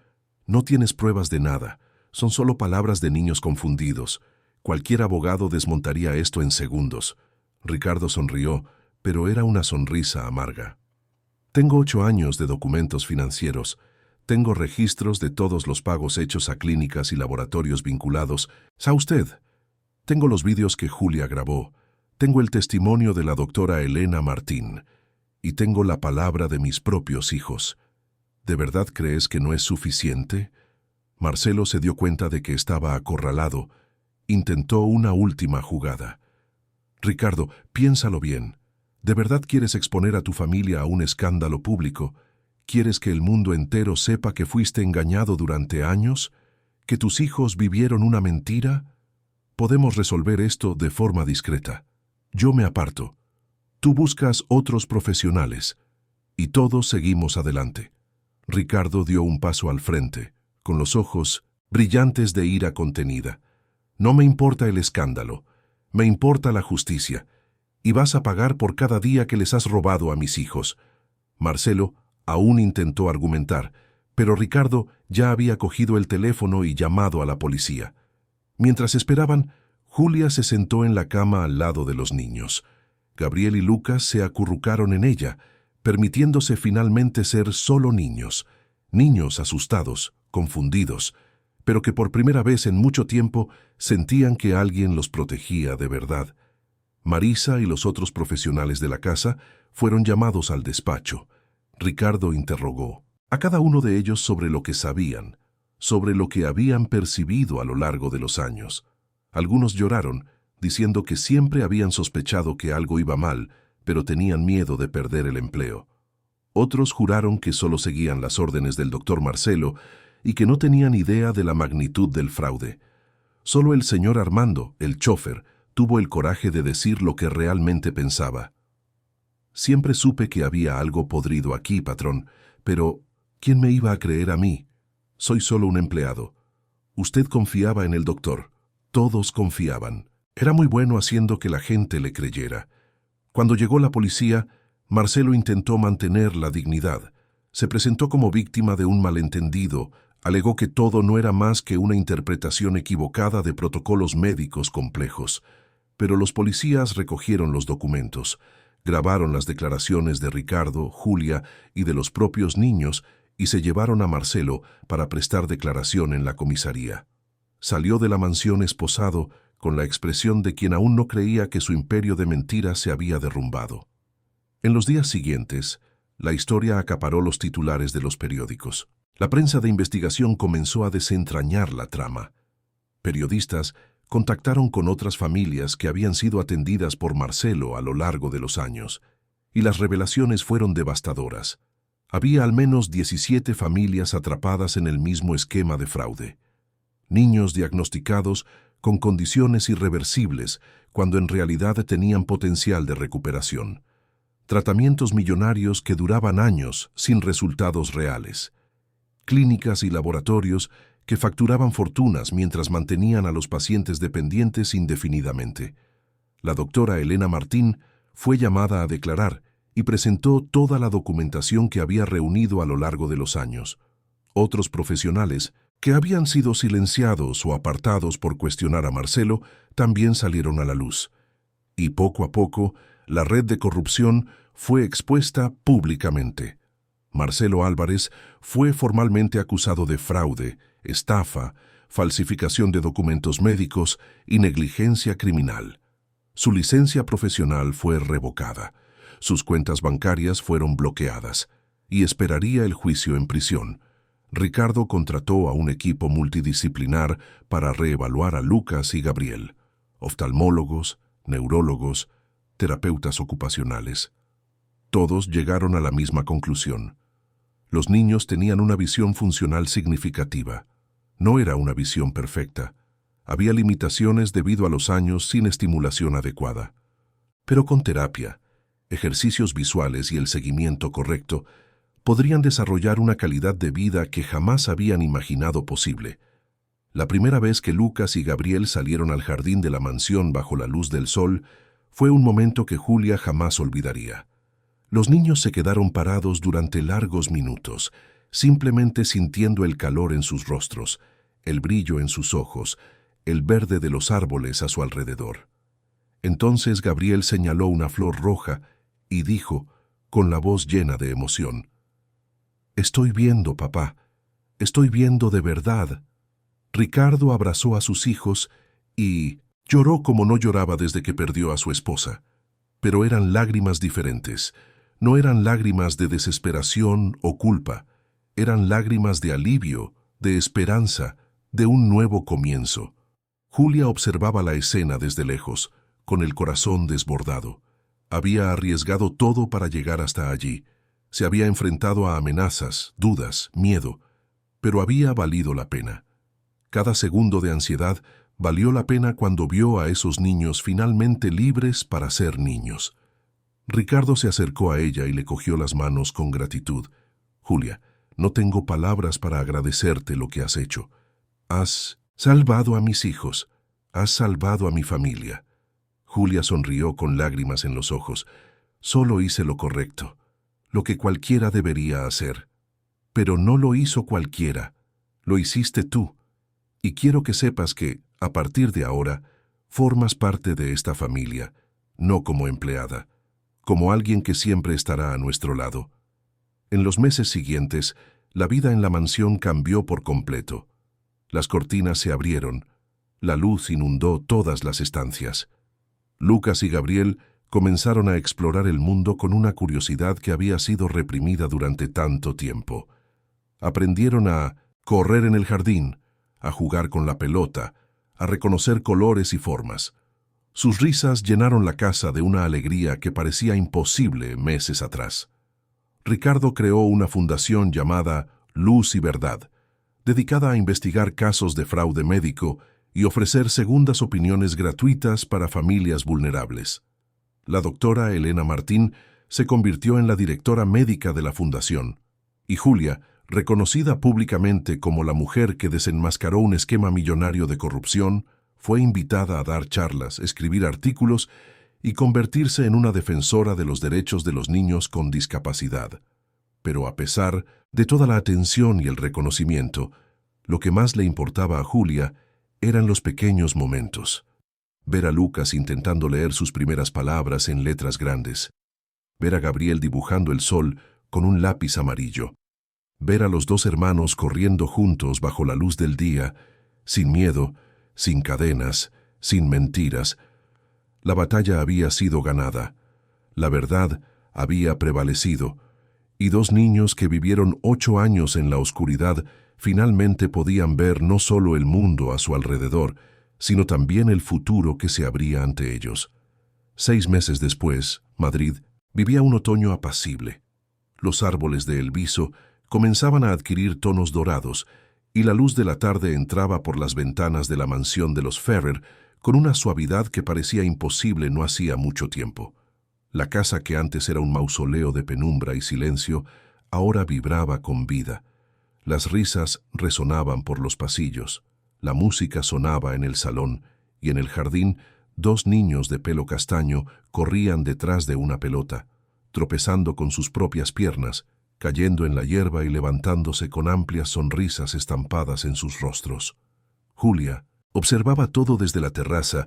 «No tienes pruebas de nada, son solo palabras de niños confundidos. Cualquier abogado desmontaría esto en segundos». Ricardo sonrió, pero era una sonrisa amarga. «Tengo 8 años de documentos financieros. Tengo registros de todos los pagos hechos a clínicas y laboratorios vinculados. ¿Sabe usted? Tengo los vídeos que Julia grabó. Tengo el testimonio de la doctora Elena Martín. Y tengo la palabra de mis propios hijos. ¿De verdad crees que no es suficiente?». Marcelo se dio cuenta de que estaba acorralado. Intentó una última jugada. «Ricardo, piénsalo bien. ¿De verdad quieres exponer a tu familia a un escándalo público? ¿Quieres que el mundo entero sepa que fuiste engañado durante años? ¿Que tus hijos vivieron una mentira? Podemos resolver esto de forma discreta. Yo me aparto. Tú buscas otros profesionales. Y todos seguimos adelante». Ricardo dio un paso al frente, con los ojos brillantes de ira contenida. «No me importa el escándalo. Me importa la justicia. Y vas a pagar por cada día que les has robado a mis hijos». Marcelo aún intentó argumentar, pero Ricardo ya había cogido el teléfono y llamado a la policía. Mientras esperaban, Julia se sentó en la cama al lado de los niños. Gabriel y Lucas se acurrucaron en ella, permitiéndose finalmente ser solo niños. Niños asustados, confundidos, pero que por primera vez en mucho tiempo sentían que alguien los protegía de verdad. Marisa y los otros profesionales de la casa fueron llamados al despacho. Ricardo interrogó a cada uno de ellos sobre lo que sabían, sobre lo que habían percibido a lo largo de los años. Algunos lloraron, diciendo que siempre habían sospechado que algo iba mal, pero tenían miedo de perder el empleo. Otros juraron que solo seguían las órdenes del doctor Marcelo y que no tenían idea de la magnitud del fraude. Solo el señor Armando, el chófer, tuvo el coraje de decir lo que realmente pensaba. «Siempre supe que había algo podrido aquí, patrón, pero ¿quién me iba a creer a mí? Soy solo un empleado. Usted confiaba en el doctor. Todos confiaban. Era muy bueno haciendo que la gente le creyera». Cuando llegó la policía, Marcelo intentó mantener la dignidad. Se presentó como víctima de un malentendido, alegó que todo no era más que una interpretación equivocada de protocolos médicos complejos. Pero los policías recogieron los documentos, grabaron las declaraciones de Ricardo, Julia y de los propios niños y se llevaron a Marcelo para prestar declaración en la comisaría. Salió de la mansión esposado con la expresión de quien aún no creía que su imperio de mentiras se había derrumbado. En los días siguientes, la historia acaparó los titulares de los periódicos. La prensa de investigación comenzó a desentrañar la trama. Periodistas contactaron con otras familias que habían sido atendidas por Marcelo a lo largo de los años, y las revelaciones fueron devastadoras. Había al menos 17 familias atrapadas en el mismo esquema de fraude. Niños diagnosticados con condiciones irreversibles cuando en realidad tenían potencial de recuperación. Tratamientos millonarios que duraban años sin resultados reales. Clínicas y laboratorios que facturaban fortunas mientras mantenían a los pacientes dependientes indefinidamente. La doctora Elena Martín fue llamada a declarar y presentó toda la documentación que había reunido a lo largo de los años. Otros profesionales, que habían sido silenciados o apartados por cuestionar a Marcelo, también salieron a la luz. Y poco a poco, la red de corrupción fue expuesta públicamente. Marcelo Álvarez fue formalmente acusado de fraude, estafa, falsificación de documentos médicos y negligencia criminal. Su licencia profesional fue revocada, sus cuentas bancarias fueron bloqueadas y esperaría el juicio en prisión. Ricardo contrató a un equipo multidisciplinar para reevaluar a Lucas y Gabriel, oftalmólogos, neurólogos, terapeutas ocupacionales. Todos llegaron a la misma conclusión. Los niños tenían una visión funcional significativa. No era una visión perfecta. Había limitaciones debido a los años sin estimulación adecuada. Pero con terapia, ejercicios visuales y el seguimiento correcto, podrían desarrollar una calidad de vida que jamás habían imaginado posible. La primera vez que Lucas y Gabriel salieron al jardín de la mansión bajo la luz del sol fue un momento que Julia jamás olvidaría. Los niños se quedaron parados durante largos minutos, simplemente sintiendo el calor en sus rostros, el brillo en sus ojos, el verde de los árboles a su alrededor. Entonces Gabriel señaló una flor roja y dijo, con la voz llena de emoción: «Estoy viendo, papá. Estoy viendo de verdad». Ricardo abrazó a sus hijos y lloró como no lloraba desde que perdió a su esposa. Pero eran lágrimas diferentes. No eran lágrimas de desesperación o culpa. Eran lágrimas de alivio, de esperanza, de un nuevo comienzo. Julia observaba la escena desde lejos, con el corazón desbordado. Había arriesgado todo para llegar hasta allí. Se había enfrentado a amenazas, dudas, miedo, pero había valido la pena. Cada segundo de ansiedad valió la pena cuando vio a esos niños finalmente libres para ser niños. Ricardo se acercó a ella y le cogió las manos con gratitud. «Julia, no tengo palabras para agradecerte lo que has hecho. Has salvado a mis hijos, has salvado a mi familia». Julia sonrió con lágrimas en los ojos. «Solo hice lo correcto, lo que cualquiera debería hacer. Pero no lo hizo cualquiera, lo hiciste tú. Y quiero que sepas que, a partir de ahora, formas parte de esta familia, no como empleada, como alguien que siempre estará a nuestro lado». En los meses siguientes, la vida en la mansión cambió por completo. Las cortinas se abrieron, la luz inundó todas las estancias. Lucas y Gabriel comenzaron a explorar el mundo con una curiosidad que había sido reprimida durante tanto tiempo. Aprendieron a correr en el jardín, a jugar con la pelota, a reconocer colores y formas. Sus risas llenaron la casa de una alegría que parecía imposible meses atrás. Ricardo creó una fundación llamada Luz y Verdad, dedicada a investigar casos de fraude médico y ofrecer segundas opiniones gratuitas para familias vulnerables. La doctora Elena Martín se convirtió en la directora médica de la fundación, y Julia, reconocida públicamente como la mujer que desenmascaró un esquema millonario de corrupción, fue invitada a dar charlas, escribir artículos y convertirse en una defensora de los derechos de los niños con discapacidad. Pero a pesar de toda la atención y el reconocimiento, lo que más le importaba a Julia eran los pequeños momentos. Ver a Lucas intentando leer sus primeras palabras en letras grandes. Ver a Gabriel dibujando el sol con un lápiz amarillo. Ver a los dos hermanos corriendo juntos bajo la luz del día, sin miedo, sin cadenas, sin mentiras. La batalla había sido ganada. La verdad había prevalecido. Y dos niños que vivieron 8 años en la oscuridad finalmente podían ver no solo el mundo a su alrededor, sino también el futuro que se abría ante ellos. 6 meses después, Madrid vivía un otoño apacible. Los árboles de El Viso comenzaban a adquirir tonos dorados, y la luz de la tarde entraba por las ventanas de la mansión de los Ferrer con una suavidad que parecía imposible no hacía mucho tiempo. La casa que antes era un mausoleo de penumbra y silencio, ahora vibraba con vida. Las risas resonaban por los pasillos, la música sonaba en el salón, y en el jardín 2 niños de pelo castaño corrían detrás de una pelota, tropezando con sus propias piernas, cayendo en la hierba y levantándose con amplias sonrisas estampadas en sus rostros. Julia observaba todo desde la terraza,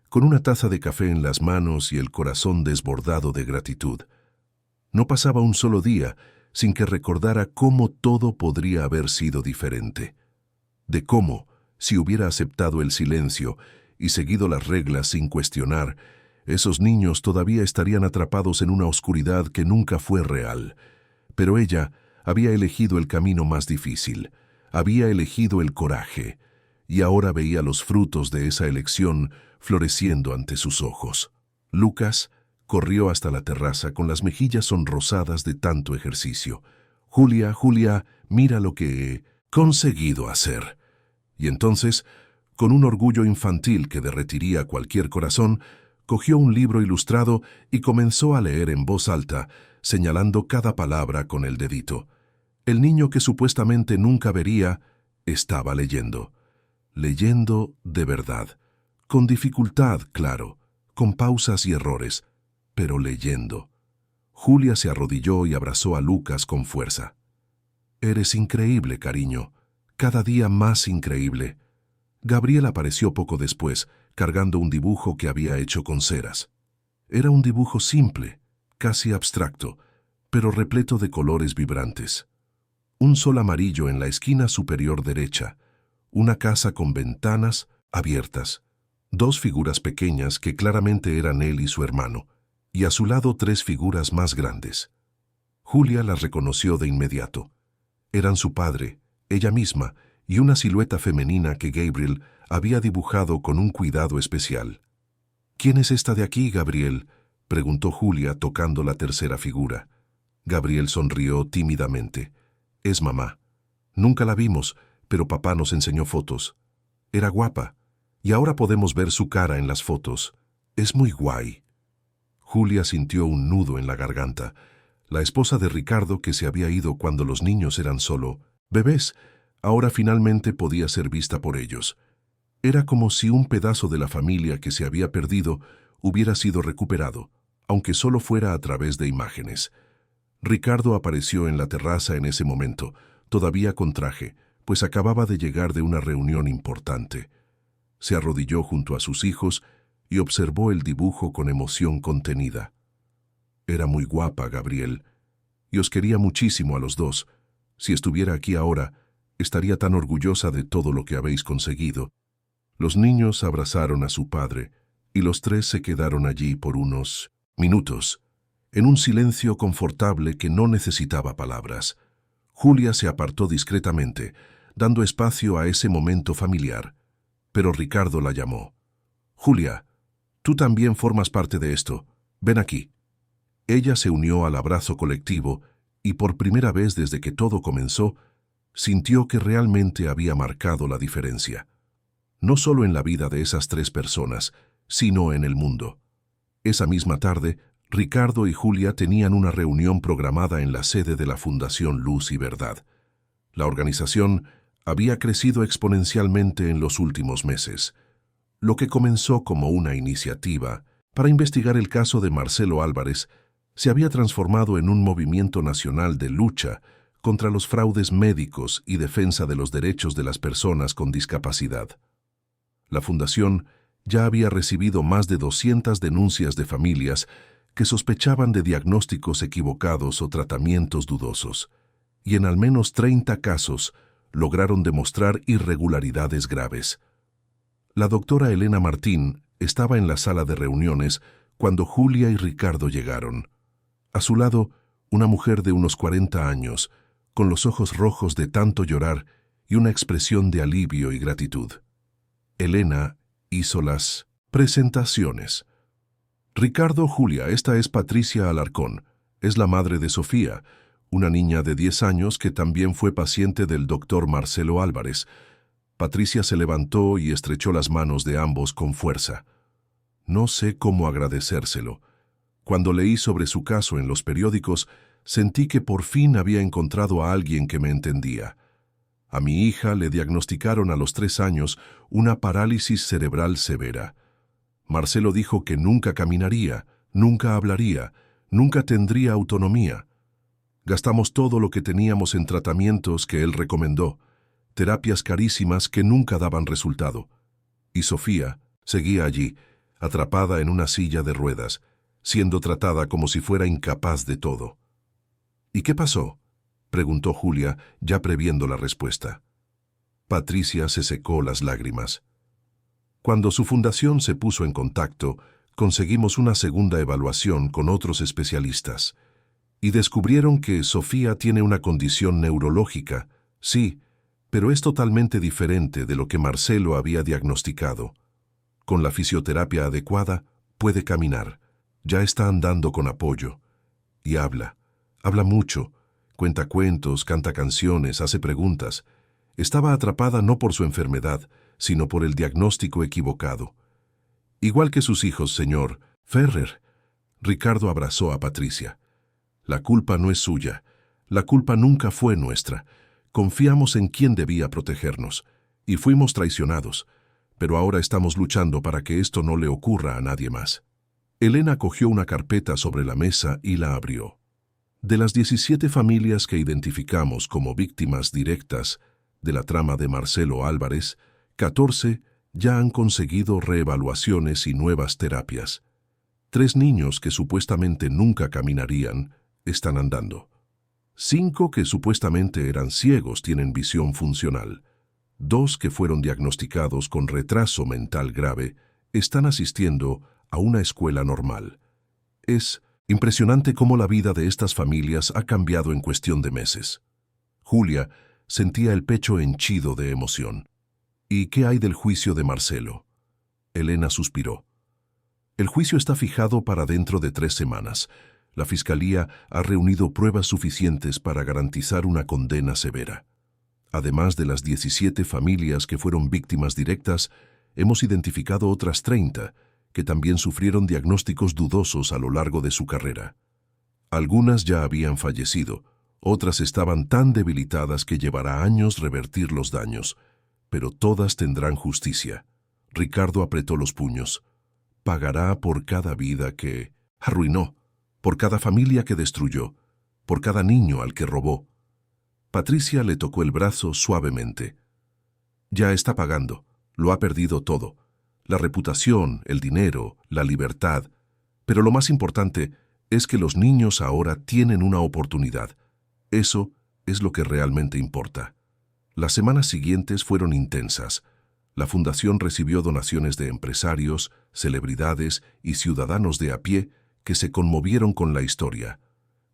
con una taza de café en las manos y el corazón desbordado de gratitud. No pasaba un solo día sin que recordara cómo todo podría haber sido diferente. De cómo, si hubiera aceptado el silencio y seguido las reglas sin cuestionar, esos niños todavía estarían atrapados en una oscuridad que nunca fue real. Pero ella había elegido el camino más difícil, había elegido el coraje, y ahora veía los frutos de esa elección floreciendo ante sus ojos. Lucas corrió hasta la terraza con las mejillas sonrosadas de tanto ejercicio. «Julia, Julia, mira lo que he conseguido hacer». Y entonces, con un orgullo infantil que derretiría cualquier corazón, cogió un libro ilustrado y comenzó a leer en voz alta, señalando cada palabra con el dedito. El niño que supuestamente nunca vería, estaba leyendo. Leyendo de verdad. Con dificultad, claro, con pausas y errores, pero leyendo. Julia se arrodilló y abrazó a Lucas con fuerza. «Eres increíble, cariño, cada día más increíble». Gabriel apareció poco después, cargando un dibujo que había hecho con ceras. Era un dibujo simple, casi abstracto, pero repleto de colores vibrantes. Un sol amarillo en la esquina superior derecha, una casa con ventanas abiertas, 2 figuras pequeñas que claramente eran él y su hermano, y a su lado 3 figuras más grandes. Julia las reconoció de inmediato. Eran su padre, ella misma, y una silueta femenina que Gabriel había dibujado con un cuidado especial. «¿Quién es esta de aquí, Gabriel?», preguntó Julia tocando la tercera figura. Gabriel sonrió tímidamente. «Es mamá. Nunca la vimos, pero papá nos enseñó fotos. Era guapa, y ahora podemos ver su cara en las fotos. Es muy guay». Julia sintió un nudo en la garganta. La esposa de Ricardo, que se había ido cuando los niños eran solo bebés, ahora finalmente podía ser vista por ellos. Era como si un pedazo de la familia que se había perdido hubiera sido recuperado, aunque solo fuera a través de imágenes. Ricardo apareció en la terraza en ese momento, todavía con traje, pues acababa de llegar de una reunión importante. Se arrodilló junto a sus hijos y observó el dibujo con emoción contenida. «Era muy guapa, Gabriel, y os quería muchísimo a los dos. Si estuviera aquí ahora, estaría tan orgullosa de todo lo que habéis conseguido». Los niños abrazaron a su padre, y los 3 se quedaron allí por unos minutos, en un silencio confortable que no necesitaba palabras. Julia se apartó discretamente, dando espacio a ese momento familiar, pero Ricardo la llamó. «Julia, tú también formas parte de esto. Ven aquí». Ella se unió al abrazo colectivo y por primera vez desde que todo comenzó, sintió que realmente había marcado la diferencia. No solo en la vida de esas 3 personas, sino en el mundo. Esa misma tarde, Ricardo y Julia tenían una reunión programada en la sede de la Fundación Luz y Verdad. La organización había crecido exponencialmente en los últimos meses. Lo que comenzó como una iniciativa para investigar el caso de Marcelo Álvarez se había transformado en un movimiento nacional de lucha contra los fraudes médicos y defensa de los derechos de las personas con discapacidad. La Fundación ya había recibido más de 200 denuncias de familias que sospechaban de diagnósticos equivocados o tratamientos dudosos, y en al menos 30 casos lograron demostrar irregularidades graves. La doctora Elena Martín estaba en la sala de reuniones cuando Julia y Ricardo llegaron. A su lado, una mujer de unos 40 años, con los ojos rojos de tanto llorar y una expresión de alivio y gratitud. Elena hizo las presentaciones. Ricardo, Julia, esta es Patricia Alarcón. Es la madre de Sofía, una niña de 10 años que también fue paciente del doctor Marcelo Álvarez. Patricia se levantó y estrechó las manos de ambos con fuerza. No sé cómo agradecérselo. Cuando leí sobre su caso en los periódicos, sentí que por fin había encontrado a alguien que me entendía. A mi hija le diagnosticaron a los 3 años una parálisis cerebral severa. Marcelo dijo que nunca caminaría, nunca hablaría, nunca tendría autonomía. Gastamos todo lo que teníamos en tratamientos que él recomendó, terapias carísimas que nunca daban resultado. Y Sofía seguía allí, atrapada en una silla de ruedas, siendo tratada como si fuera incapaz de todo. ¿Y qué pasó?, preguntó Julia, ya previendo la respuesta. Patricia se secó las lágrimas. Cuando su fundación se puso en contacto, conseguimos una segunda evaluación con otros especialistas y descubrieron que Sofía tiene una condición neurológica, sí, pero es totalmente diferente de lo que Marcelo había diagnosticado. Con la fisioterapia adecuada, puede caminar, ya está andando con apoyo. Y habla mucho, cuenta cuentos, canta canciones, hace preguntas. Estaba atrapada no por su enfermedad, sino por el diagnóstico equivocado. Igual que sus hijos, señor Ferrer. Ricardo abrazó a Patricia. La culpa no es suya. La culpa nunca fue nuestra. Confiamos en quien debía protegernos, y fuimos traicionados, pero ahora estamos luchando para que esto no le ocurra a nadie más. Elena cogió una carpeta sobre la mesa y la abrió. De las 17 familias que identificamos como víctimas directas de la trama de Marcelo Álvarez, 14 ya han conseguido reevaluaciones y nuevas terapias. 3 niños que supuestamente nunca caminarían están andando. 5 que supuestamente eran ciegos tienen visión funcional. 2 que fueron diagnosticados con retraso mental grave están asistiendo a una escuela normal. Es impresionante cómo la vida de estas familias ha cambiado en cuestión de meses. Julia sentía el pecho henchido de emoción. ¿Y qué hay del juicio de Marcelo? Elena suspiró. El juicio está fijado para dentro de 3 semanas. La Fiscalía ha reunido pruebas suficientes para garantizar una condena severa. Además de las 17 familias que fueron víctimas directas, hemos identificado otras 30 que también sufrieron diagnósticos dudosos a lo largo de su carrera. Algunas ya habían fallecido, otras estaban tan debilitadas que llevará años revertir los daños, pero todas tendrán justicia. Ricardo apretó los puños. Pagará por cada vida que arruinó, por cada familia que destruyó, por cada niño al que robó. Patricia le tocó el brazo suavemente. Ya está pagando, lo ha perdido todo. La reputación, el dinero, la libertad. Pero lo más importante es que los niños ahora tienen una oportunidad. Eso es lo que realmente importa. Las semanas siguientes fueron intensas. La Fundación recibió donaciones de empresarios, celebridades y ciudadanos de a pie que se conmovieron con la historia.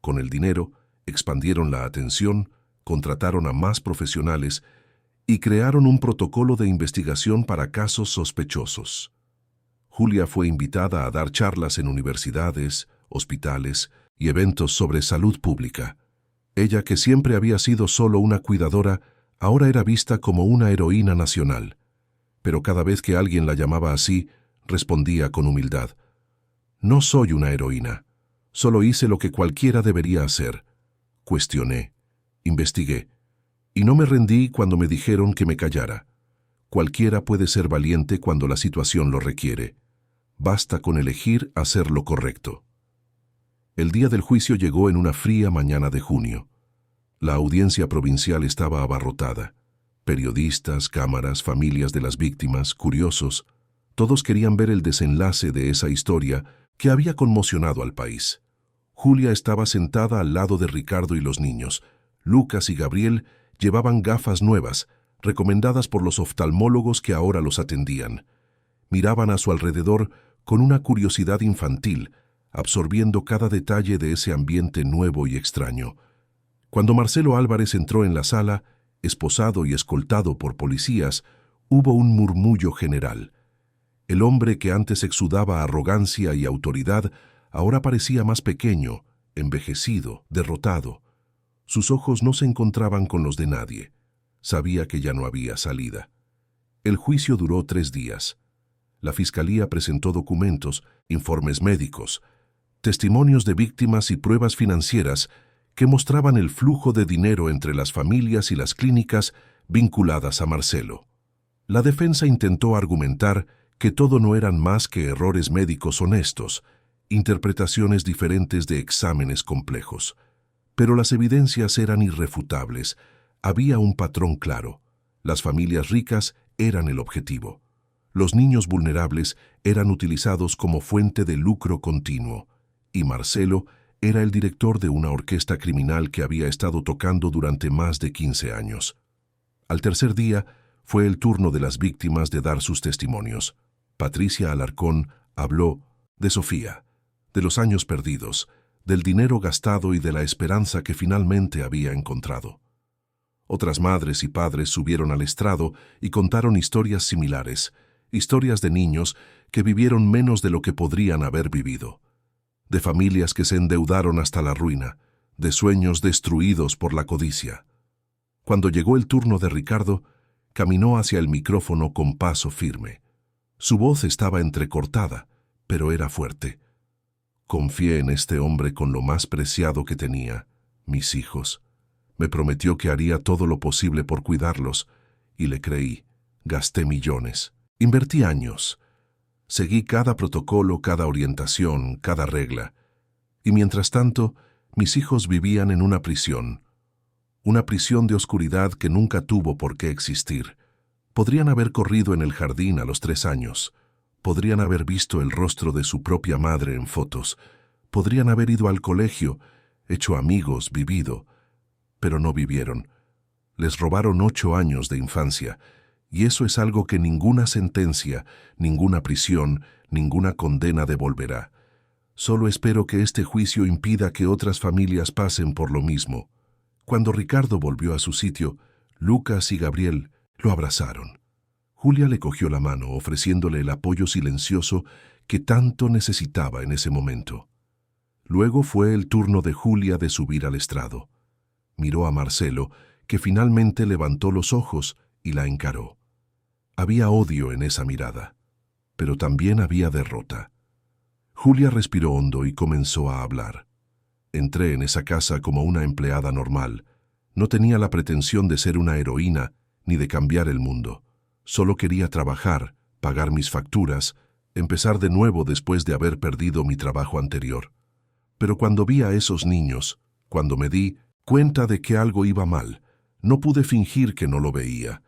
Con el dinero, expandieron la atención, contrataron a más profesionales y crearon un protocolo de investigación para casos sospechosos. Julia fue invitada a dar charlas en universidades, hospitales y eventos sobre salud pública. Ella, que siempre había sido solo una cuidadora, ahora era vista como una heroína nacional. Pero cada vez que alguien la llamaba así, respondía con humildad. No soy una heroína. Solo hice lo que cualquiera debería hacer. Cuestioné, investigué, y no me rendí cuando me dijeron que me callara. Cualquiera puede ser valiente cuando la situación lo requiere. Basta con elegir hacer lo correcto. El día del juicio llegó en una fría mañana de junio. La audiencia provincial estaba abarrotada. Periodistas, cámaras, familias de las víctimas, curiosos, todos querían ver el desenlace de esa historia que había conmocionado al país. Julia estaba sentada al lado de Ricardo y los niños. Lucas y Gabriel llevaban gafas nuevas, recomendadas por los oftalmólogos que ahora los atendían. Miraban a su alrededor con una curiosidad infantil, absorbiendo cada detalle de ese ambiente nuevo y extraño. Cuando Marcelo Álvarez entró en la sala, esposado y escoltado por policías, hubo un murmullo general. El hombre que antes exudaba arrogancia y autoridad ahora parecía más pequeño, envejecido, derrotado. Sus ojos no se encontraban con los de nadie. Sabía que ya no había salida. El juicio duró 3 días. La fiscalía presentó documentos, informes médicos, testimonios de víctimas y pruebas financieras que mostraban el flujo de dinero entre las familias y las clínicas vinculadas a Marcelo. La defensa intentó argumentar que todo no eran más que errores médicos honestos, interpretaciones diferentes de exámenes complejos. Pero las evidencias eran irrefutables. Había un patrón claro. Las familias ricas eran el objetivo. Los niños vulnerables eran utilizados como fuente de lucro continuo. Y Marcelo era el director de una orquesta criminal que había estado tocando durante más de 15 años. Al tercer día, fue el turno de las víctimas de dar sus testimonios. Patricia Alarcón habló de Sofía, de los años perdidos, del dinero gastado y de la esperanza que finalmente había encontrado. Otras madres y padres subieron al estrado y contaron historias similares, historias de niños que vivieron menos de lo que podrían haber vivido, de familias que se endeudaron hasta la ruina, de sueños destruidos por la codicia. Cuando llegó el turno de Ricardo, caminó hacia el micrófono con paso firme. Su voz estaba entrecortada, pero era fuerte. Confié en este hombre con lo más preciado que tenía, mis hijos. Me prometió que haría todo lo posible por cuidarlos, y le creí. Gasté millones. Invertí años. Seguí cada protocolo, cada orientación, cada regla. Y mientras tanto, mis hijos vivían en una prisión de oscuridad que nunca tuvo por qué existir. Podrían haber corrido en el jardín a los 3 años. Podrían haber visto el rostro de su propia madre en fotos. Podrían haber ido al colegio, hecho amigos, vivido. Pero no vivieron. Les robaron 8 años de infancia. Y eso es algo que ninguna sentencia, ninguna prisión, ninguna condena devolverá. Solo espero que este juicio impida que otras familias pasen por lo mismo. Cuando Ricardo volvió a su sitio, Lucas y Gabriel lo abrazaron. Julia le cogió la mano, ofreciéndole el apoyo silencioso que tanto necesitaba en ese momento. Luego fue el turno de Julia de subir al estrado. Miró a Marcelo, que finalmente levantó los ojos y la encaró. Había odio en esa mirada, pero también había derrota. Julia respiró hondo y comenzó a hablar. Entré en esa casa como una empleada normal. No tenía la pretensión de ser una heroína ni de cambiar el mundo. Solo quería trabajar, pagar mis facturas, empezar de nuevo después de haber perdido mi trabajo anterior. Pero cuando vi a esos niños, cuando me di cuenta de que algo iba mal, no pude fingir que no lo veía.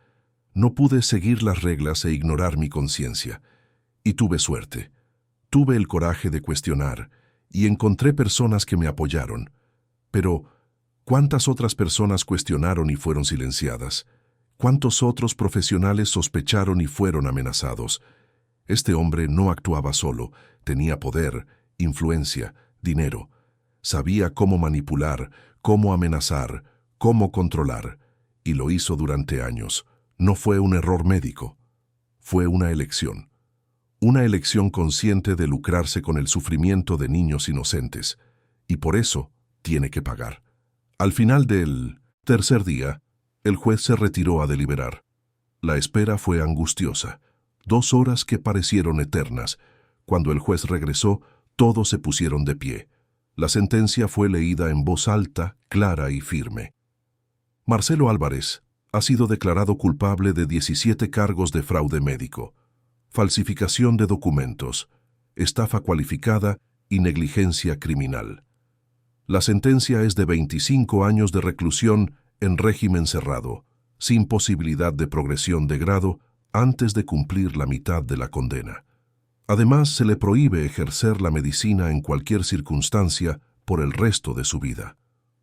No pude seguir las reglas e ignorar mi conciencia. Y tuve suerte. Tuve el coraje de cuestionar, y encontré personas que me apoyaron. Pero, ¿cuántas otras personas cuestionaron y fueron silenciadas? ¿Cuántos otros profesionales sospecharon y fueron amenazados? Este hombre no actuaba solo, tenía poder, influencia, dinero. Sabía cómo manipular, cómo amenazar, cómo controlar, y lo hizo durante años. No fue un error médico, fue una elección. Una elección consciente de lucrarse con el sufrimiento de niños inocentes, y por eso tiene que pagar. Al final del tercer día, el juez se retiró a deliberar. La espera fue angustiosa, 2 horas que parecieron eternas. Cuando el juez regresó, todos se pusieron de pie. La sentencia fue leída en voz alta, clara y firme. Marcelo Álvarez ha sido declarado culpable de 17 cargos de fraude médico, falsificación de documentos, estafa cualificada y negligencia criminal. La sentencia es de 25 años de reclusión en régimen cerrado, sin posibilidad de progresión de grado antes de cumplir la mitad de la condena. Además, se le prohíbe ejercer la medicina en cualquier circunstancia por el resto de su vida.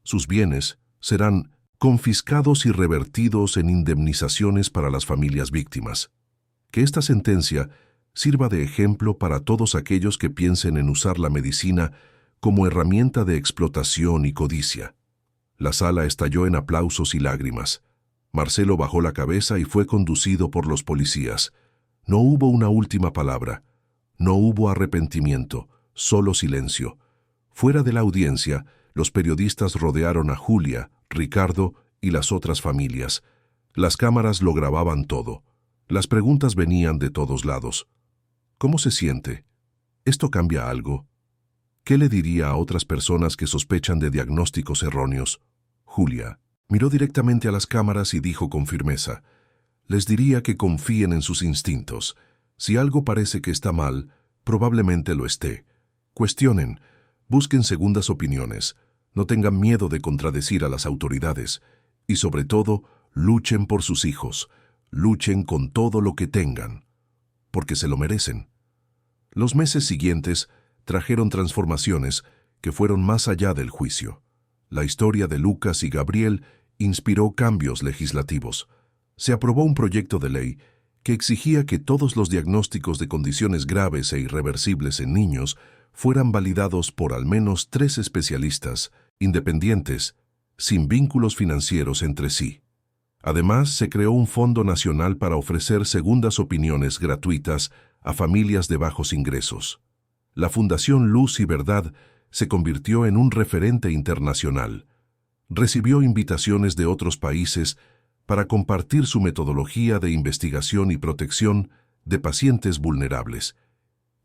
Sus bienes serán confiscados y revertidos en indemnizaciones para las familias víctimas. Que esta sentencia sirva de ejemplo para todos aquellos que piensen en usar la medicina como herramienta de explotación y codicia. La sala estalló en aplausos y lágrimas. Marcelo bajó la cabeza y fue conducido por los policías. No hubo una última palabra. No hubo arrepentimiento, solo silencio. Fuera de la audiencia, los periodistas rodearon a Julia, Ricardo y las otras familias. Las cámaras lo grababan todo. Las preguntas venían de todos lados. ¿Cómo se siente? ¿Esto cambia algo? ¿Qué le diría a otras personas que sospechan de diagnósticos erróneos? Julia miró directamente a las cámaras y dijo con firmeza: les diría que confíen en sus instintos. Si algo parece que está mal, probablemente lo esté. Cuestionen, busquen segundas opiniones, no tengan miedo de contradecir a las autoridades y, sobre todo, luchen por sus hijos, luchen con todo lo que tengan, porque se lo merecen. Los meses siguientes trajeron transformaciones que fueron más allá del juicio. La historia de Lucas y Gabriel inspiró cambios legislativos. Se aprobó un proyecto de ley que exigía que todos los diagnósticos de condiciones graves e irreversibles en niños fueran validados por al menos 3 especialistas, independientes, sin vínculos financieros entre sí. Además, se creó un fondo nacional para ofrecer segundas opiniones gratuitas a familias de bajos ingresos. La Fundación Luz y Verdad se convirtió en un referente internacional. Recibió invitaciones de otros países para compartir su metodología de investigación y protección de pacientes vulnerables.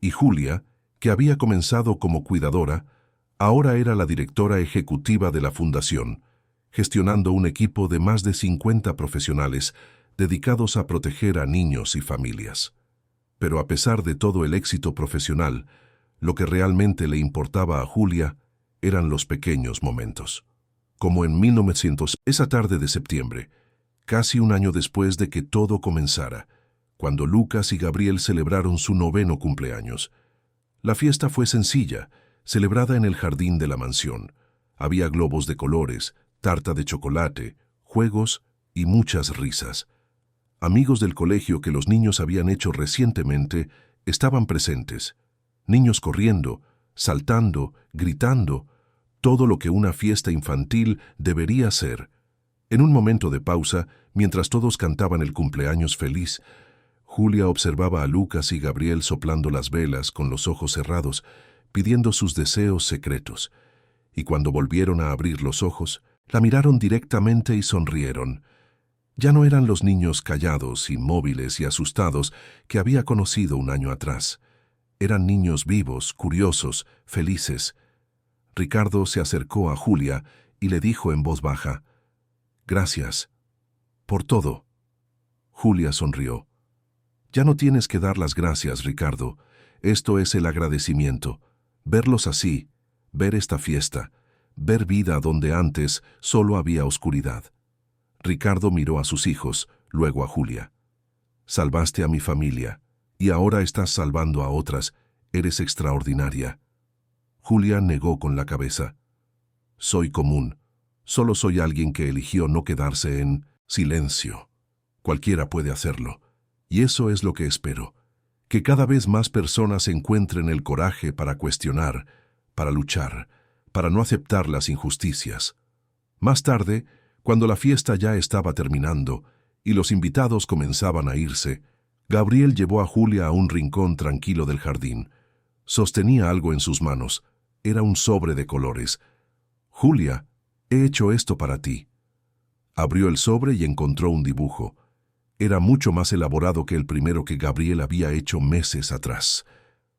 Y Julia, que había comenzado como cuidadora, ahora era la directora ejecutiva de la fundación, gestionando un equipo de más de 50 profesionales dedicados a proteger a niños y familias. Pero a pesar de todo el éxito profesional, lo que realmente le importaba a Julia eran los pequeños momentos. Como en 1900, esa tarde de septiembre, casi un año después de que todo comenzara, cuando Lucas y Gabriel celebraron su 9º cumpleaños. La fiesta fue sencilla, celebrada en el jardín de la mansión. Había globos de colores, tarta de chocolate, juegos y muchas risas. Amigos del colegio que los niños habían hecho recientemente estaban presentes. Niños corriendo, saltando, gritando, todo lo que una fiesta infantil debería ser. En un momento de pausa, mientras todos cantaban el cumpleaños feliz, Julia observaba a Lucas y Gabriel soplando las velas con los ojos cerrados, pidiendo sus deseos secretos. Y cuando volvieron a abrir los ojos, la miraron directamente y sonrieron. Ya no eran los niños callados, inmóviles y asustados que había conocido un año atrás. Eran niños vivos, curiosos, felices. Ricardo se acercó a Julia y le dijo en voz baja: «Gracias por todo». Julia sonrió. «Ya no tienes que dar las gracias, Ricardo. Esto es el agradecimiento. Verlos así, ver esta fiesta, ver vida donde antes solo había oscuridad». Ricardo miró a sus hijos, luego a Julia. «Salvaste a mi familia, y ahora estás salvando a otras. Eres extraordinaria». Julia negó con la cabeza. «Soy común. Solo soy alguien que eligió no quedarse en silencio. Cualquiera puede hacerlo. Y eso es lo que espero. Que cada vez más personas encuentren el coraje para cuestionar, para luchar, para no aceptar las injusticias». Más tarde, cuando la fiesta ya estaba terminando y los invitados comenzaban a irse, Gabriel llevó a Julia a un rincón tranquilo del jardín. Sostenía algo en sus manos. Era un sobre de colores. «Julia, he hecho esto para ti». Abrió el sobre y encontró un dibujo. Era mucho más elaborado que el primero que Gabriel había hecho meses atrás.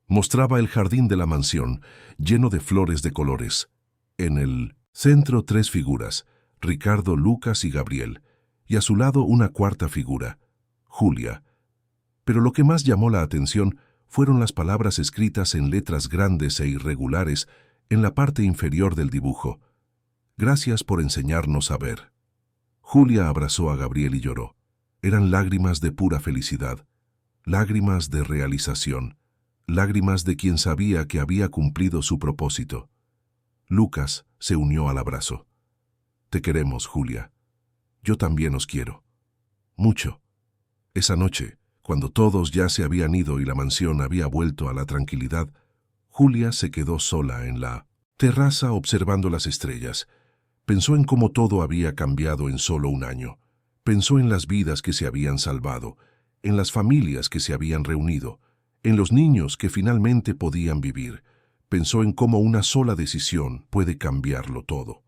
Mostraba el jardín de la mansión, lleno de flores de colores. En el centro 3 figuras, Ricardo, Lucas y Gabriel, y a su lado una cuarta figura, Julia. Pero lo que más llamó la atención fueron las palabras escritas en letras grandes e irregulares en la parte inferior del dibujo. Gracias por enseñarnos a ver. Julia abrazó a Gabriel y lloró. Eran lágrimas de pura felicidad, lágrimas de realización, lágrimas de quien sabía que había cumplido su propósito. Lucas se unió al abrazo. Te queremos, Julia. Yo también os quiero. Mucho. Esa noche, cuando todos ya se habían ido y la mansión había vuelto a la tranquilidad, Julia se quedó sola en la terraza observando las estrellas. Pensó en cómo todo había cambiado en solo un año. Pensó en las vidas que se habían salvado, en las familias que se habían reunido, en los niños que finalmente podían vivir. Pensó en cómo una sola decisión puede cambiarlo todo.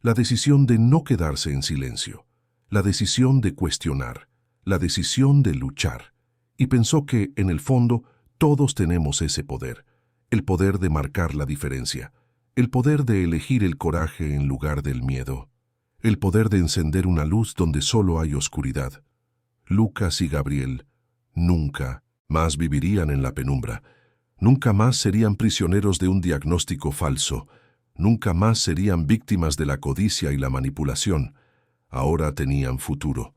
La decisión de no quedarse en silencio, la decisión de cuestionar, la decisión de luchar. Y pensó que, en el fondo, todos tenemos ese poder, el poder de marcar la diferencia, el poder de elegir el coraje en lugar del miedo, el poder de encender una luz donde solo hay oscuridad. Lucas y Gabriel nunca más vivirían en la penumbra, nunca más serían prisioneros de un diagnóstico falso, nunca más serían víctimas de la codicia y la manipulación. Ahora tenían futuro,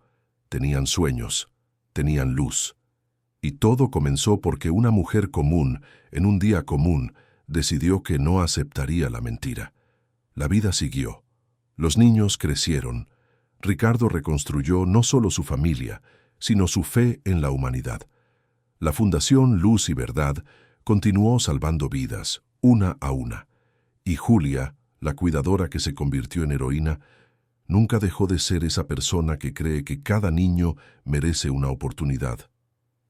tenían sueños, tenían luz. Y todo comenzó porque una mujer común, en un día común, decidió que no aceptaría la mentira. La vida siguió. Los niños crecieron. Ricardo reconstruyó no solo su familia, sino su fe en la humanidad. La Fundación Luz y Verdad continuó salvando vidas, una a una. Y Julia, la cuidadora que se convirtió en heroína, nunca dejó de ser esa persona que cree que cada niño merece una oportunidad.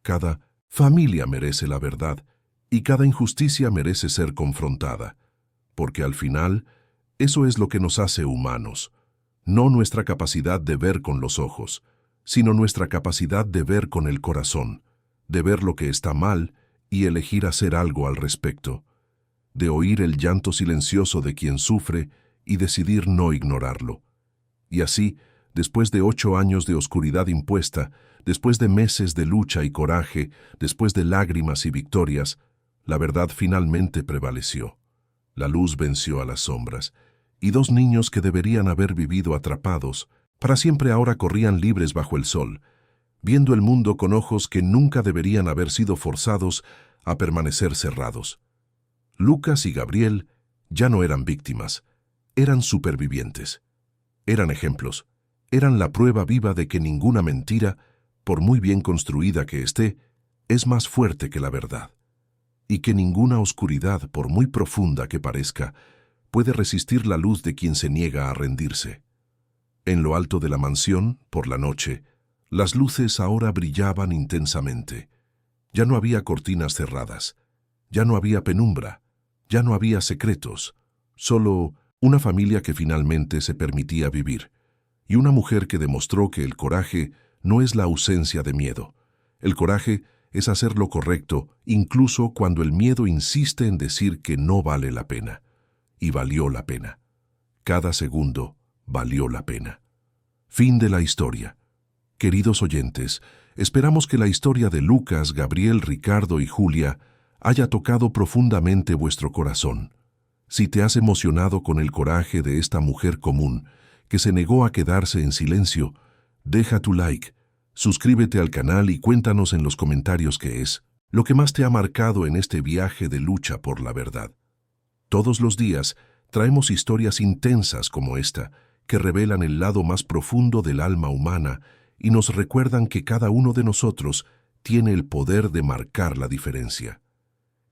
Cada familia merece la verdad y cada injusticia merece ser confrontada, porque al final eso es lo que nos hace humanos, no nuestra capacidad de ver con los ojos, sino nuestra capacidad de ver con el corazón, de ver lo que está mal y elegir hacer algo al respecto, de oír el llanto silencioso de quien sufre y decidir no ignorarlo. Y así, después de 8 años de oscuridad impuesta, después de meses de lucha y coraje, después de lágrimas y victorias, la verdad finalmente prevaleció. La luz venció a las sombras, y 2 niños que deberían haber vivido atrapados, para siempre ahora corrían libres bajo el sol, viendo el mundo con ojos que nunca deberían haber sido forzados a permanecer cerrados. Lucas y Gabriel ya no eran víctimas, eran supervivientes. Eran ejemplos, eran la prueba viva de que ninguna mentira, por muy bien construida que esté, es más fuerte que la verdad, y que ninguna oscuridad, por muy profunda que parezca, puede resistir la luz de quien se niega a rendirse. En lo alto de la mansión, por la noche, las luces ahora brillaban intensamente. Ya no había cortinas cerradas, ya no había penumbra, ya no había secretos, solo una familia que finalmente se permitía vivir, y una mujer que demostró que el coraje no es la ausencia de miedo. El coraje es hacer lo correcto, incluso cuando el miedo insiste en decir que no vale la pena. Y valió la pena. Cada segundo valió la pena. Fin de la historia. Queridos oyentes, esperamos que la historia de Lucas, Gabriel, Ricardo y Julia haya tocado profundamente vuestro corazón. Si te has emocionado con el coraje de esta mujer común, que se negó a quedarse en silencio, deja tu like, suscríbete al canal y cuéntanos en los comentarios qué es lo que más te ha marcado en este viaje de lucha por la verdad. Todos los días traemos historias intensas como esta, que revelan el lado más profundo del alma humana y nos recuerdan que cada uno de nosotros tiene el poder de marcar la diferencia.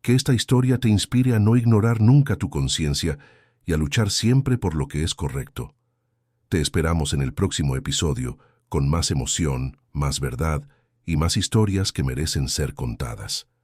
Que esta historia te inspire a no ignorar nunca tu conciencia y a luchar siempre por lo que es correcto. Te esperamos en el próximo episodio, con más emoción, más verdad y más historias que merecen ser contadas.